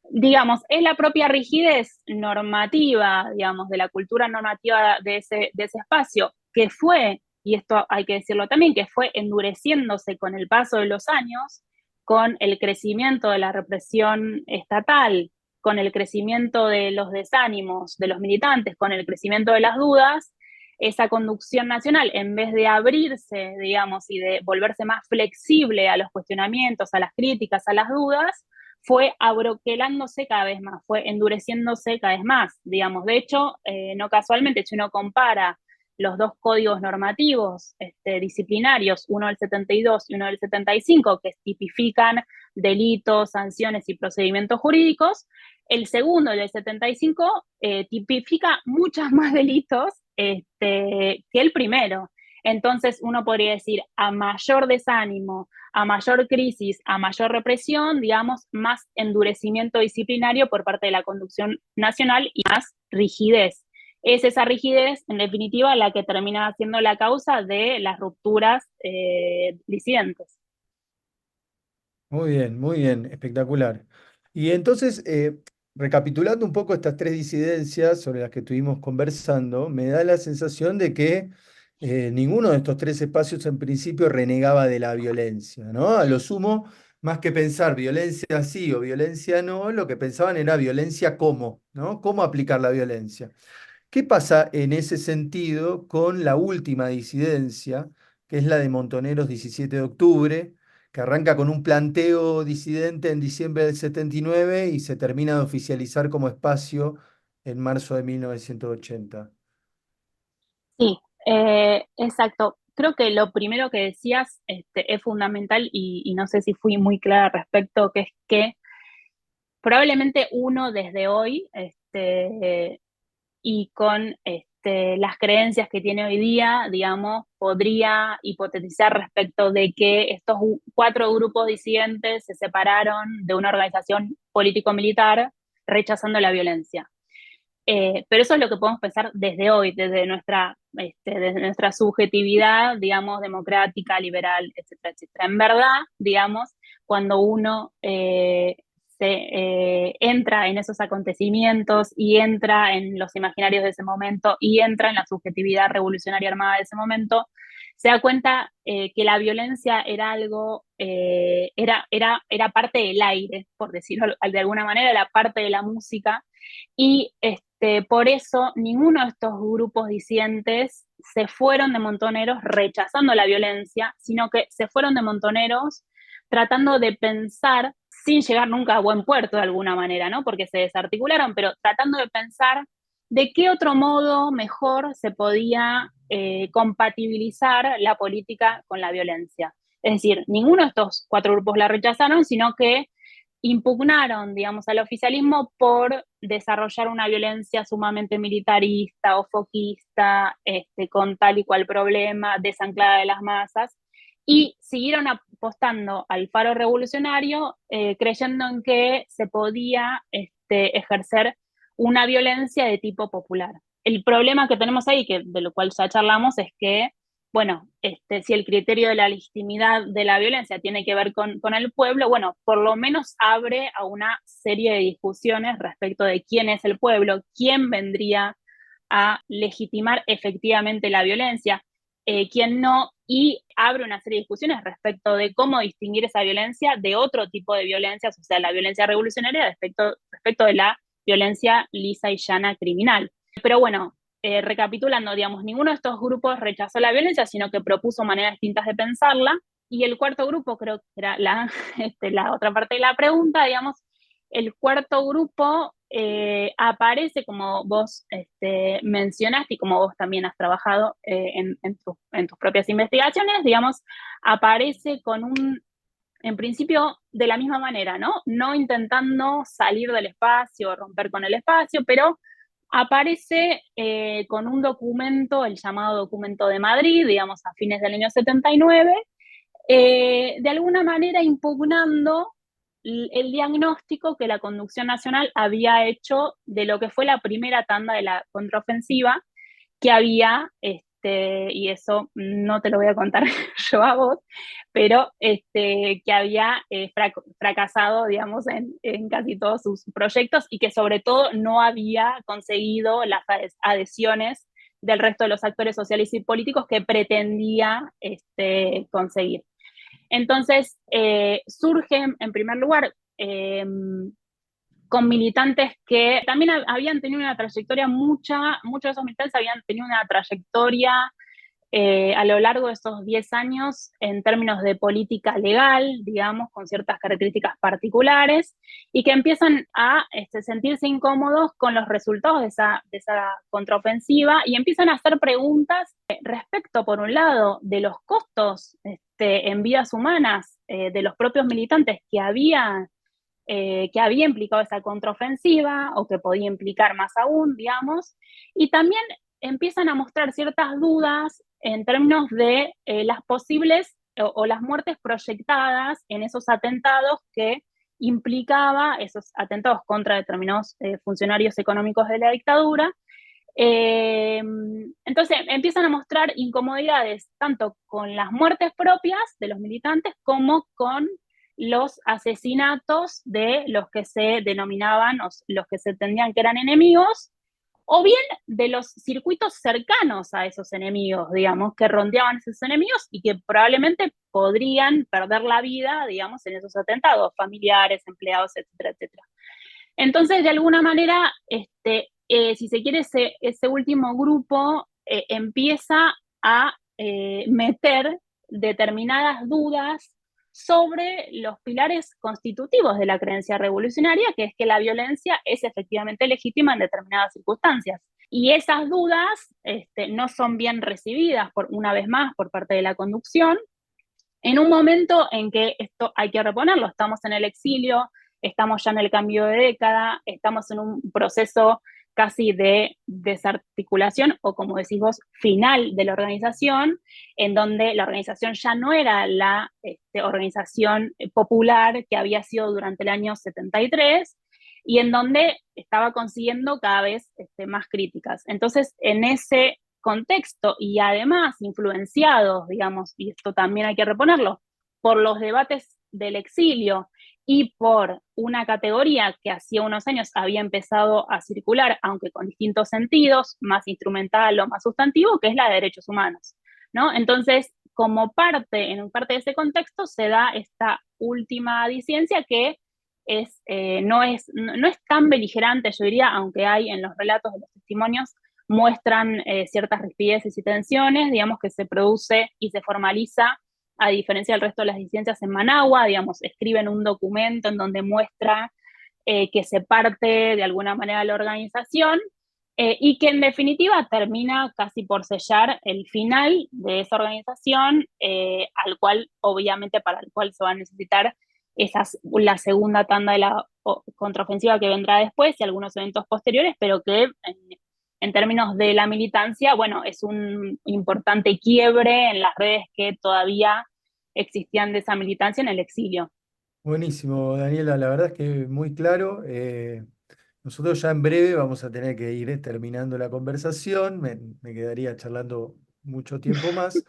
Digamos, es la propia rigidez normativa, digamos, de la cultura normativa de ese espacio, que fue, y esto hay que decirlo también, que fue endureciéndose con el paso de los años, con el crecimiento de la represión estatal, con el crecimiento de los desánimos de los militantes, con el crecimiento de las dudas. Esa conducción nacional, en vez de abrirse, digamos, y de volverse más flexible a los cuestionamientos, a las críticas, a las dudas, fue abroquelándose cada vez más, fue endureciéndose cada vez más, digamos. De hecho, no casualmente, si uno compara los dos códigos normativos disciplinarios, uno del 72 y uno del 75, que tipifican delitos, sanciones y procedimientos jurídicos, el segundo, el del 75, tipifica muchos más delitos que el primero. Entonces uno podría decir, a mayor desánimo, a mayor crisis, a mayor represión, digamos, más endurecimiento disciplinario por parte de la conducción nacional y más rigidez. Es esa rigidez, en definitiva, la que termina siendo la causa de las rupturas disidentes. Muy bien, espectacular. Y entonces, recapitulando un poco estas tres disidencias sobre las que estuvimos conversando, me da la sensación de que ninguno de estos tres espacios en principio renegaba de la violencia, ¿no? A lo sumo, más que pensar violencia sí o violencia no, lo que pensaban era violencia cómo, ¿no? ¿Cómo aplicar la violencia? ¿Qué pasa en ese sentido con la última disidencia, que es la de Montoneros 17 de octubre, que arranca con un planteo disidente en diciembre del 79 y se termina de oficializar como espacio en marzo de 1980? Sí, exacto. Creo que lo primero que decías es fundamental y no sé si fui muy clara al respecto, que es que probablemente uno desde hoy y con las creencias que tiene hoy día, digamos, podría hipotetizar respecto de que estos cuatro grupos disidentes se separaron de una organización político-militar rechazando la violencia. Pero eso es lo que podemos pensar desde hoy, desde nuestra subjetividad, digamos, democrática, liberal, etcétera, etcétera. En verdad, digamos, cuando uno entra en esos acontecimientos y entra en los imaginarios de ese momento y entra en la subjetividad revolucionaria armada de ese momento, se da cuenta que la violencia era algo, era parte del aire, por decirlo de alguna manera, era parte de la música, y por eso ninguno de estos grupos disidentes se fueron de montoneros rechazando la violencia, sino que se fueron de montoneros tratando de pensar, sin llegar nunca a buen puerto de alguna manera, ¿no? Porque se desarticularon, pero tratando de pensar de qué otro modo mejor se podía compatibilizar la política con la violencia. Es decir, ninguno de estos cuatro grupos la rechazaron, sino que impugnaron, digamos, al oficialismo por desarrollar una violencia sumamente militarista o foquista, con tal y cual problema, desanclada de las masas, y siguieron apostando al faro revolucionario, creyendo en que se podía ejercer una violencia de tipo popular. El problema que tenemos ahí, de lo cual ya charlamos, es que bueno, si el criterio de la legitimidad de la violencia tiene que ver con el pueblo, bueno, por lo menos abre a una serie de discusiones respecto de quién es el pueblo, quién vendría a legitimar efectivamente la violencia, quién no, y abre una serie de discusiones respecto de cómo distinguir esa violencia de otro tipo de violencias, o sea, la violencia revolucionaria respecto de la violencia lisa y llana criminal. Pero bueno, recapitulando, digamos, ninguno de estos grupos rechazó la violencia, sino que propuso maneras distintas de pensarla. Y el cuarto grupo, creo que era la otra parte de la pregunta, digamos, el cuarto grupo aparece, como vos mencionaste y como vos también has trabajado en tus propias investigaciones, digamos, aparece en principio, de la misma manera, ¿no? No intentando salir del espacio, romper con el espacio, pero aparece con un documento, el llamado Documento de Madrid, digamos, a fines del año 79, de alguna manera impugnando el diagnóstico que la conducción nacional había hecho de lo que fue la primera tanda de la contraofensiva, que había, y eso no te lo voy a contar yo a vos, pero que había fracasado, digamos, en casi todos sus proyectos y que sobre todo no había conseguido las adhesiones del resto de los actores sociales y políticos que pretendía conseguir. Entonces, surge, en primer lugar, con militantes que también habían tenido una trayectoria, muchos de esos militantes habían tenido una trayectoria a lo largo de esos 10 años en términos de política legal, digamos, con ciertas características particulares, y que empiezan a sentirse incómodos con los resultados de esa contraofensiva y empiezan a hacer preguntas respecto, por un lado, de los costos en vidas humanas de los propios militantes que había implicado esa contraofensiva o que podía implicar más aún, digamos, y también empiezan a mostrar ciertas dudas en términos de las posibles o las muertes proyectadas en esos atentados que implicaba, esos atentados contra determinados funcionarios económicos de la dictadura. Entonces empiezan a mostrar incomodidades tanto con las muertes propias de los militantes como con los asesinatos de los que se denominaban, los que se entendían que eran enemigos, o bien de los circuitos cercanos a esos enemigos, digamos, que rondeaban esos enemigos y que probablemente podrían perder la vida, digamos, en esos atentados, familiares, empleados, etcétera, etcétera. Entonces, de alguna manera, si se quiere, ese último grupo empieza a meter determinadas dudas sobre los pilares constitutivos de la creencia revolucionaria, que es que la violencia es efectivamente legítima en determinadas circunstancias. Y esas dudas no son bien recibidas, una vez más, por parte de la conducción, en un momento en que esto hay que reponerlo, estamos en el exilio, estamos ya en el cambio de década, estamos en un proceso casi de desarticulación o, como decís vos, final de la organización, en donde la organización ya no era la organización popular que había sido durante el año 73 y en donde estaba consiguiendo cada vez más críticas. Entonces, en ese contexto y además influenciados, digamos, y esto también hay que reponerlo, por los debates del exilio y por una categoría que hacía unos años había empezado a circular, aunque con distintos sentidos, más instrumental o más sustantivo, que es la de derechos humanos, ¿no? Entonces, como en parte de ese contexto, se da esta última disidencia que no es tan beligerante, yo diría, aunque hay en los relatos de los testimonios, muestran ciertas rispideces y tensiones, digamos, que se produce y se formaliza a diferencia del resto de las disidencias en Managua, digamos, escriben un documento en donde muestra que se parte de alguna manera de la organización y que en definitiva termina casi por sellar el final de esa organización, al cual, obviamente, para el cual se va a necesitar la segunda tanda de la contraofensiva que vendrá después y algunos eventos posteriores, pero que en términos de la militancia, bueno, es un importante quiebre en las redes que todavía existían de esa militancia en el exilio. Buenísimo, Daniela, la verdad es que muy claro. Nosotros ya en breve vamos a tener que ir terminando la conversación, me quedaría charlando mucho tiempo más,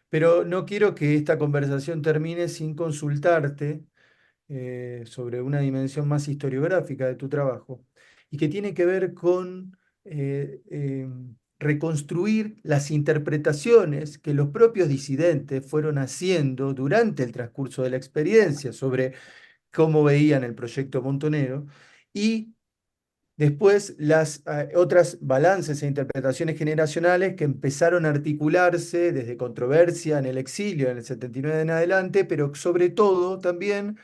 pero no quiero que esta conversación termine sin consultarte sobre una dimensión más historiográfica de tu trabajo y que tiene que ver con reconstruir las interpretaciones que los propios disidentes fueron haciendo durante el transcurso de la experiencia sobre cómo veían el proyecto Montonero y después las otras balances e interpretaciones generacionales que empezaron a articularse desde controversia en el exilio en el 79 en adelante, pero sobre todo también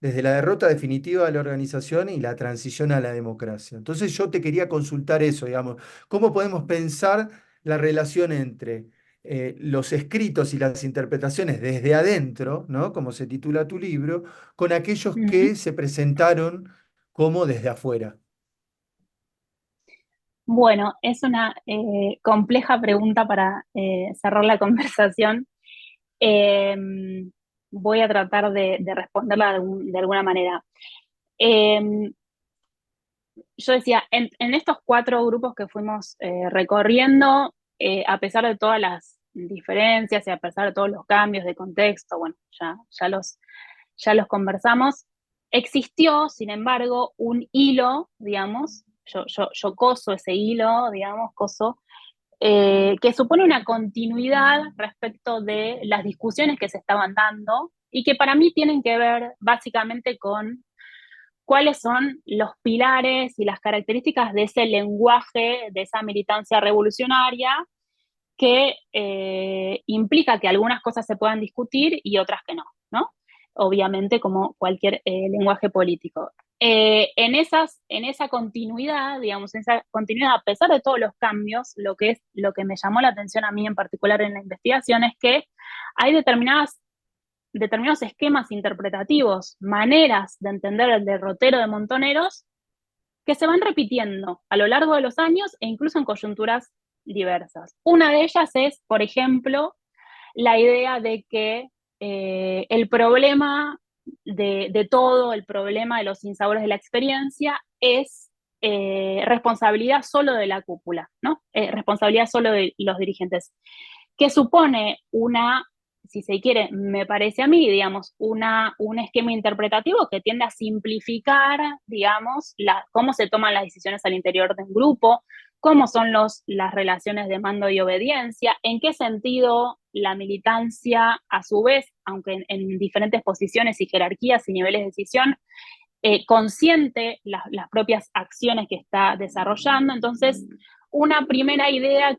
desde la derrota definitiva de la organización y la transición a la democracia. Entonces yo te quería consultar eso, digamos, ¿cómo podemos pensar la relación entre los escritos y las interpretaciones desde adentro, ¿no? Como se titula tu libro, con aquellos que se presentaron como desde afuera? Bueno, es una compleja pregunta para cerrar la conversación. Eh, Voy a tratar de responderla de alguna manera. Yo decía, en estos 4 grupos que fuimos recorriendo, a pesar de todas las diferencias y a pesar de todos los cambios de contexto, bueno, ya los conversamos, existió, sin embargo, un hilo, digamos, yo coso ese hilo, digamos, que supone una continuidad respecto de las discusiones que se estaban dando y que para mí tienen que ver básicamente con cuáles son los pilares y las características de ese lenguaje, de esa militancia revolucionaria que implica que algunas cosas se puedan discutir y otras que no, ¿no? Obviamente como cualquier lenguaje político. En esa continuidad, digamos, en esa continuidad, a pesar de todos los cambios, lo que me llamó la atención a mí en particular en la investigación es que hay determinados esquemas interpretativos, maneras de entender el derrotero de Montoneros, que se van repitiendo a lo largo de los años e incluso en coyunturas diversas. Una de ellas es, por ejemplo, la idea de que el problema de todo, el problema de los sinsabores de la experiencia es responsabilidad solo de la cúpula, ¿no? Responsabilidad solo de los dirigentes, que supone si se quiere, me parece a mí, digamos, un esquema interpretativo que tiende a simplificar, digamos, cómo se toman las decisiones al interior de un grupo, cómo son las relaciones de mando y obediencia, en qué sentido la militancia, a su vez, aunque en diferentes posiciones y jerarquías y niveles de decisión, consiente las propias acciones que está desarrollando. Entonces, una primera idea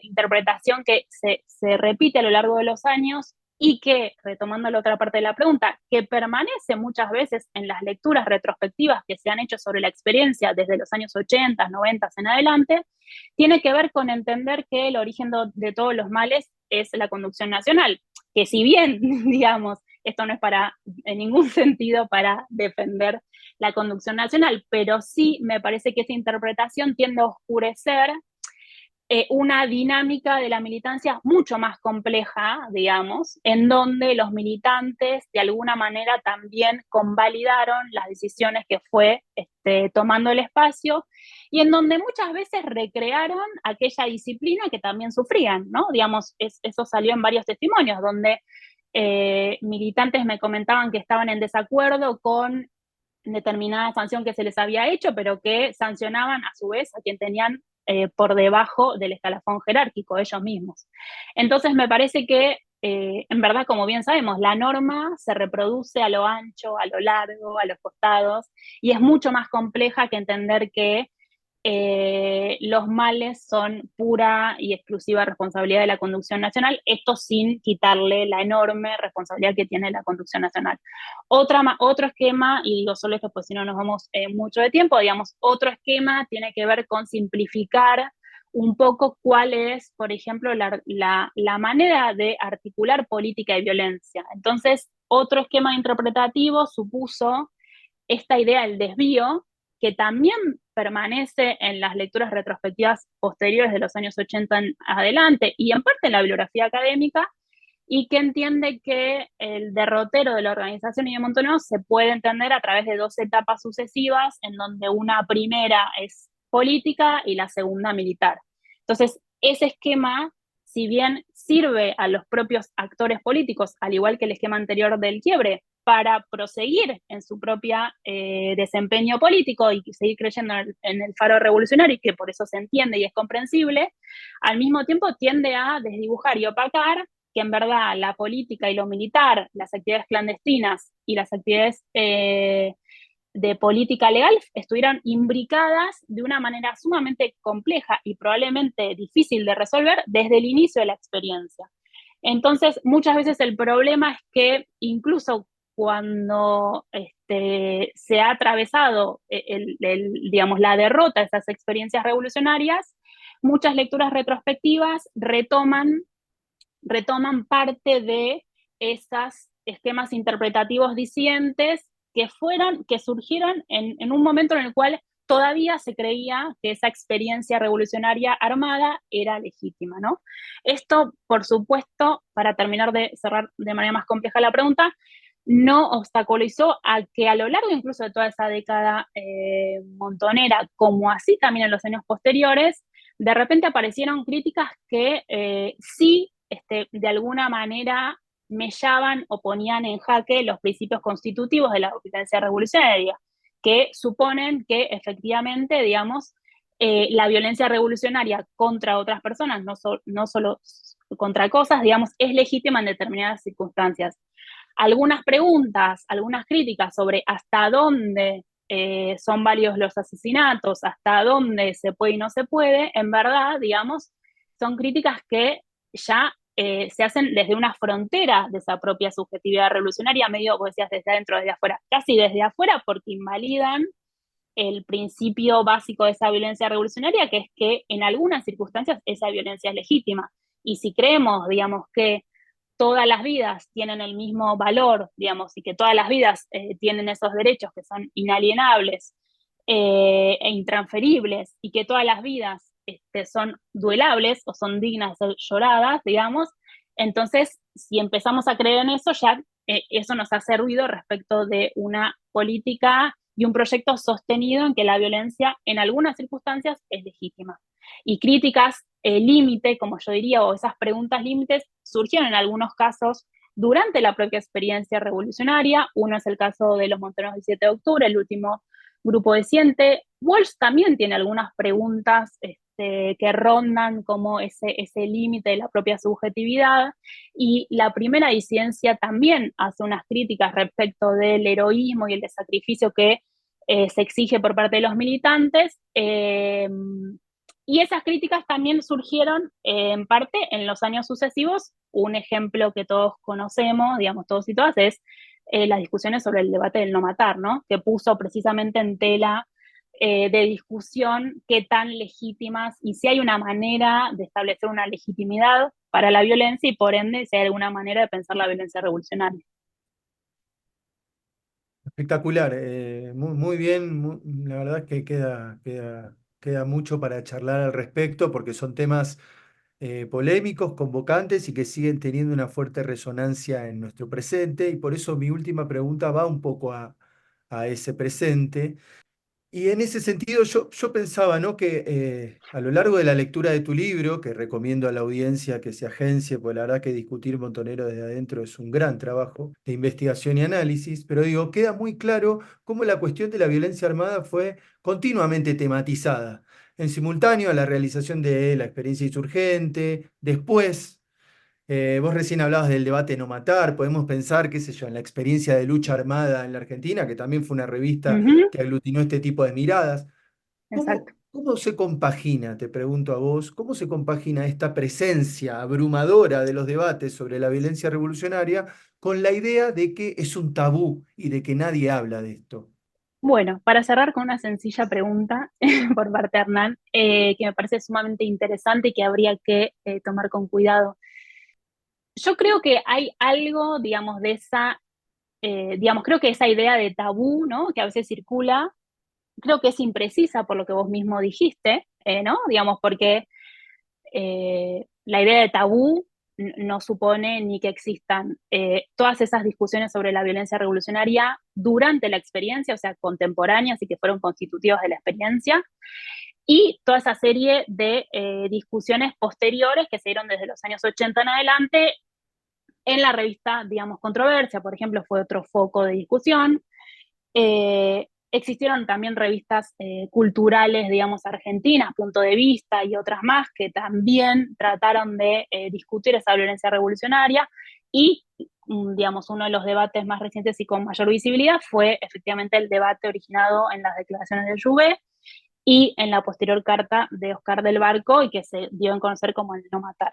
interpretación que se repite a lo largo de los años y que, retomando la otra parte de la pregunta, que permanece muchas veces en las lecturas retrospectivas que se han hecho sobre la experiencia desde los años 80, 90 en adelante, tiene que ver con entender que el origen de todos los males es la conducción nacional, que si bien, digamos, esto no es en ningún sentido para defender la conducción nacional, pero sí me parece que esta interpretación tiende a oscurecer una dinámica de la militancia mucho más compleja, digamos, en donde los militantes de alguna manera también convalidaron las decisiones que fue tomando el espacio y en donde muchas veces recrearon aquella disciplina que también sufrían, ¿no? Digamos, eso salió en varios testimonios, donde militantes me comentaban que estaban en desacuerdo con determinada sanción que se les había hecho, pero que sancionaban a su vez a quien tenían por debajo del escalafón jerárquico, ellos mismos. Entonces me parece que, en verdad, como bien sabemos, la norma se reproduce a lo ancho, a lo largo, a los costados, y es mucho más compleja que entender que los males son pura y exclusiva responsabilidad de la conducción nacional, esto sin quitarle la enorme responsabilidad que tiene la conducción nacional. Otro esquema, y digo solo esto pues si no nos vamos mucho de tiempo, digamos, otro esquema tiene que ver con simplificar un poco cuál es, por ejemplo, la manera de articular política y violencia. Entonces, otro esquema interpretativo supuso esta idea del desvío, que también permanece en las lecturas retrospectivas posteriores de los años 80 en adelante y en parte en la bibliografía académica, y que entiende que el derrotero de la organización y de Montonero se puede entender a través de dos etapas sucesivas, en donde una primera es política y la segunda militar. Entonces, ese esquema, si bien sirve a los propios actores políticos, al igual que el esquema anterior del quiebre, para proseguir en su propia desempeño político y seguir creyendo en el faro revolucionario, y que por eso se entiende y es comprensible, al mismo tiempo tiende a desdibujar y opacar que en verdad la política y lo militar, las actividades clandestinas y las actividades de política legal estuvieran imbricadas de una manera sumamente compleja y probablemente difícil de resolver desde el inicio de la experiencia. Entonces, muchas veces el problema es que incluso cuando se ha atravesado digamos, la derrota de esas experiencias revolucionarias, muchas lecturas retrospectivas retoman parte de esos esquemas interpretativos disidentes que surgieron en un momento en el cual todavía se creía que esa experiencia revolucionaria armada era legítima, ¿no? Esto, por supuesto, para terminar de cerrar de manera más compleja la pregunta, no obstaculizó a que a lo largo incluso de toda esa década montonera, como así también en los años posteriores, de repente aparecieron críticas que sí, de alguna manera mellaban o ponían en jaque los principios constitutivos de la militancia revolucionaria, que suponen que efectivamente, digamos, la violencia revolucionaria contra otras personas, no solo contra cosas, digamos, es legítima en determinadas circunstancias. Algunas preguntas, algunas críticas sobre hasta dónde son válidos los asesinatos, hasta dónde se puede y no se puede, en verdad, digamos, son críticas que ya se hacen desde una frontera de esa propia subjetividad revolucionaria, medio, como decías, desde adentro, desde afuera, casi desde afuera, porque invalidan el principio básico de esa violencia revolucionaria, que es que en algunas circunstancias esa violencia es legítima. Y si creemos, digamos, que todas las vidas tienen el mismo valor, digamos, y que todas las vidas tienen esos derechos que son inalienables e intransferibles, y que todas las vidas son duelables o son dignas de ser lloradas, digamos. Entonces, si empezamos a creer en eso, ya eso nos hace ruido respecto de una política y un proyecto sostenido en que la violencia en algunas circunstancias es legítima. Y críticas límite, como yo diría, o esas preguntas límites, surgieron en algunos casos durante la propia experiencia revolucionaria. Uno es el caso de los montoneros del 7 de octubre, el último grupo de Siente. Walsh también tiene algunas preguntas que rondan como ese límite de la propia subjetividad, y la primera disidencia también hace unas críticas respecto del heroísmo y el de sacrificio que se exige por parte de los militantes, y esas críticas también surgieron en parte en los años sucesivos. Un ejemplo que todos conocemos, digamos todos y todas, es las discusiones sobre el debate del no matar, ¿no? Que puso precisamente en tela de discusión qué tan legítimas, y si hay una manera de establecer una legitimidad para la violencia, y por ende si hay alguna manera de pensar la violencia revolucionaria. Espectacular, muy bien, la verdad es que queda mucho para charlar al respecto porque son temas polémicos, convocantes y que siguen teniendo una fuerte resonancia en nuestro presente, y por eso mi última pregunta va un poco a ese presente. Y en ese sentido yo pensaba, ¿no?, que a lo largo de la lectura de tu libro, que recomiendo a la audiencia que se agencie, pues la verdad que discutir Montonero desde adentro es un gran trabajo de investigación y análisis, pero digo, queda muy claro cómo la cuestión de la violencia armada fue continuamente tematizada, en simultáneo a la realización de la experiencia insurgente, después. Vos recién hablabas del debate No Matar, podemos pensar, qué sé yo, en la experiencia de lucha armada en la Argentina, que también fue una revista que aglutinó este tipo de miradas. Exacto. ¿Cómo se compagina, te pregunto a vos, cómo se compagina esta presencia abrumadora de los debates sobre la violencia revolucionaria con la idea de que es un tabú y de que nadie habla de esto? Bueno, para cerrar con una sencilla pregunta por parte de Hernán, que me parece sumamente interesante y que habría que tomar con cuidado. Yo creo que hay algo, digamos, de esa, creo que esa idea de tabú, ¿no?, que a veces circula, creo que es imprecisa por lo que vos mismo dijiste, ¿no? Digamos, porque la idea de tabú no supone ni que existan todas esas discusiones sobre la violencia revolucionaria durante la experiencia, o sea, contemporáneas y que fueron constitutivas de la experiencia, y toda esa serie de discusiones posteriores que se dieron desde los años 80 en adelante. En la revista, digamos, Controversia, por ejemplo, fue otro foco de discusión. Existieron también revistas culturales, digamos, argentinas, Punto de Vista y otras más, que también trataron de discutir esa violencia revolucionaria, y, digamos, uno de los debates más recientes y con mayor visibilidad fue efectivamente el debate originado en las declaraciones de Jouvet y en la posterior carta de Oscar del Barco, y que se dio a conocer como el No Matar.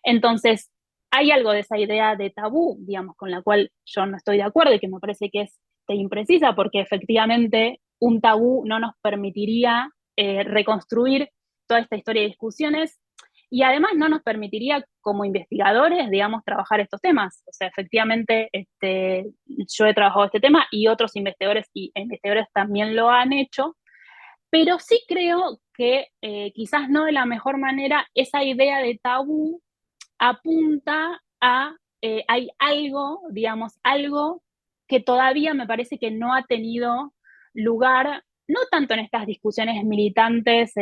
Entonces, hay algo de esa idea de tabú, digamos, con la cual yo no estoy de acuerdo y que me parece que es imprecisa, porque efectivamente un tabú no nos permitiría reconstruir toda esta historia de discusiones, y además no nos permitiría como investigadores, digamos, trabajar estos temas. O sea, efectivamente yo he trabajado este tema y otros investigadores y investigadores también lo han hecho, pero sí creo que quizás no de la mejor manera esa idea de tabú apunta a, hay algo, digamos, algo que todavía me parece que no ha tenido lugar, no tanto en estas discusiones militantes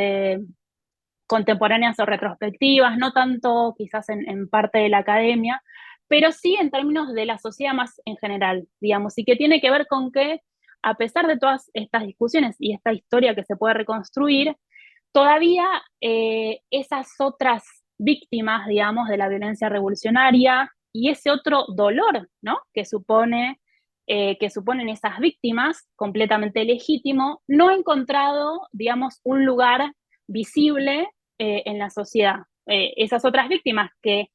contemporáneas o retrospectivas, no tanto quizás en parte de la academia, pero sí en términos de la sociedad más en general, digamos, y que tiene que ver con que, a pesar de todas estas discusiones y esta historia que se puede reconstruir, todavía esas otras víctimas, digamos, de la violencia revolucionaria y ese otro dolor, ¿no?, que suponen esas víctimas, completamente legítimo, no ha encontrado, digamos, un lugar visible en la sociedad. Esas otras víctimas que,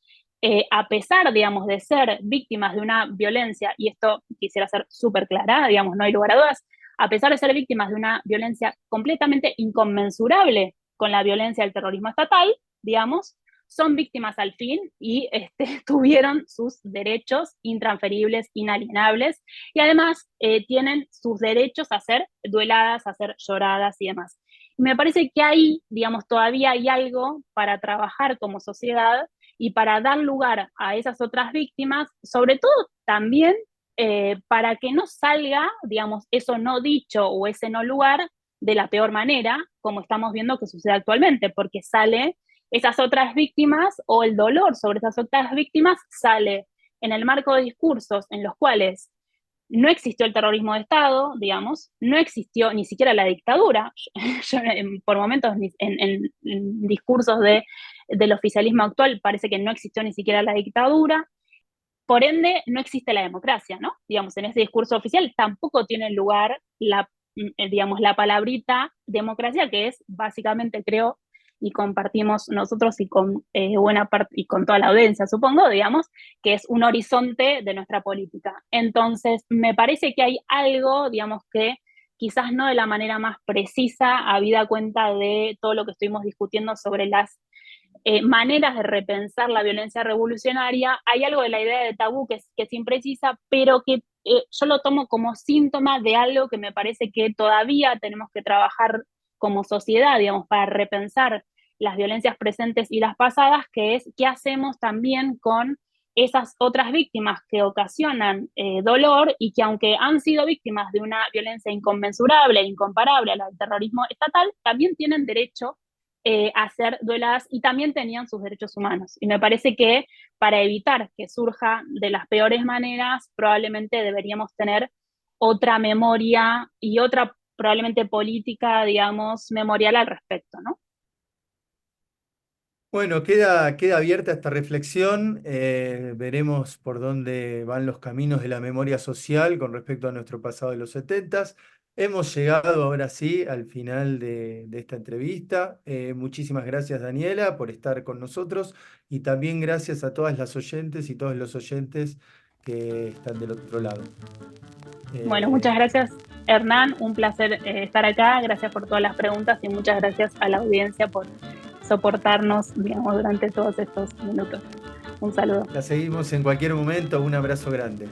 a pesar, digamos, de ser víctimas de una violencia, y esto quisiera ser súper clara, digamos, no hay lugar a dudas, a pesar de ser víctimas de una violencia completamente inconmensurable con la violencia del terrorismo estatal, digamos, son víctimas al fin y tuvieron sus derechos intransferibles, inalienables, y además tienen sus derechos a ser dueladas, a ser lloradas y demás. me parece que ahí, digamos, todavía hay algo para trabajar como sociedad y para dar lugar a esas otras víctimas, sobre todo también para que no salga, digamos, eso no dicho o ese no lugar de la peor manera, como estamos viendo que sucede actualmente, porque sale esas otras víctimas o el dolor sobre esas otras víctimas sale en el marco de discursos en los cuales no existió el terrorismo de Estado, digamos, no existió ni siquiera la dictadura. Yo, por momentos en discursos del oficialismo actual parece que no existió ni siquiera la dictadura. Por ende, no existe la democracia, ¿no? Digamos, en ese discurso oficial tampoco tiene lugar digamos, la palabrita democracia, que es básicamente, creo, y compartimos nosotros y con buena parte, y con toda la audiencia, supongo, digamos, que es un horizonte de nuestra política. Entonces, me parece que hay algo, digamos, que quizás no de la manera más precisa, habida cuenta de todo lo que estuvimos discutiendo sobre las maneras de repensar la violencia revolucionaria, hay algo de la idea de tabú que es imprecisa, pero que yo lo tomo como síntoma de algo que me parece que todavía tenemos que trabajar como sociedad, digamos, para repensar las violencias presentes y las pasadas, que es qué hacemos también con esas otras víctimas que ocasionan dolor y que aunque han sido víctimas de una violencia inconmensurable, incomparable a la del terrorismo estatal, también tienen derecho a ser dueladas y también tenían sus derechos humanos. Y me parece que para evitar que surja de las peores maneras, probablemente deberíamos tener otra memoria y otra probablemente política, digamos, memorial al respecto, ¿no? Bueno, queda abierta esta reflexión. Veremos por dónde van los caminos de la memoria social con respecto a nuestro pasado de los 70. Hemos llegado ahora sí al final de esta entrevista. Muchísimas gracias, Daniela, por estar con nosotros y también gracias a todas las oyentes y todos los oyentes que están del otro lado. Bueno, muchas gracias, Hernán. Un placer estar acá. Gracias por todas las preguntas y muchas gracias a la audiencia por soportarnos, digamos, durante todos estos minutos. Un saludo. La seguimos en cualquier momento. Un abrazo grande.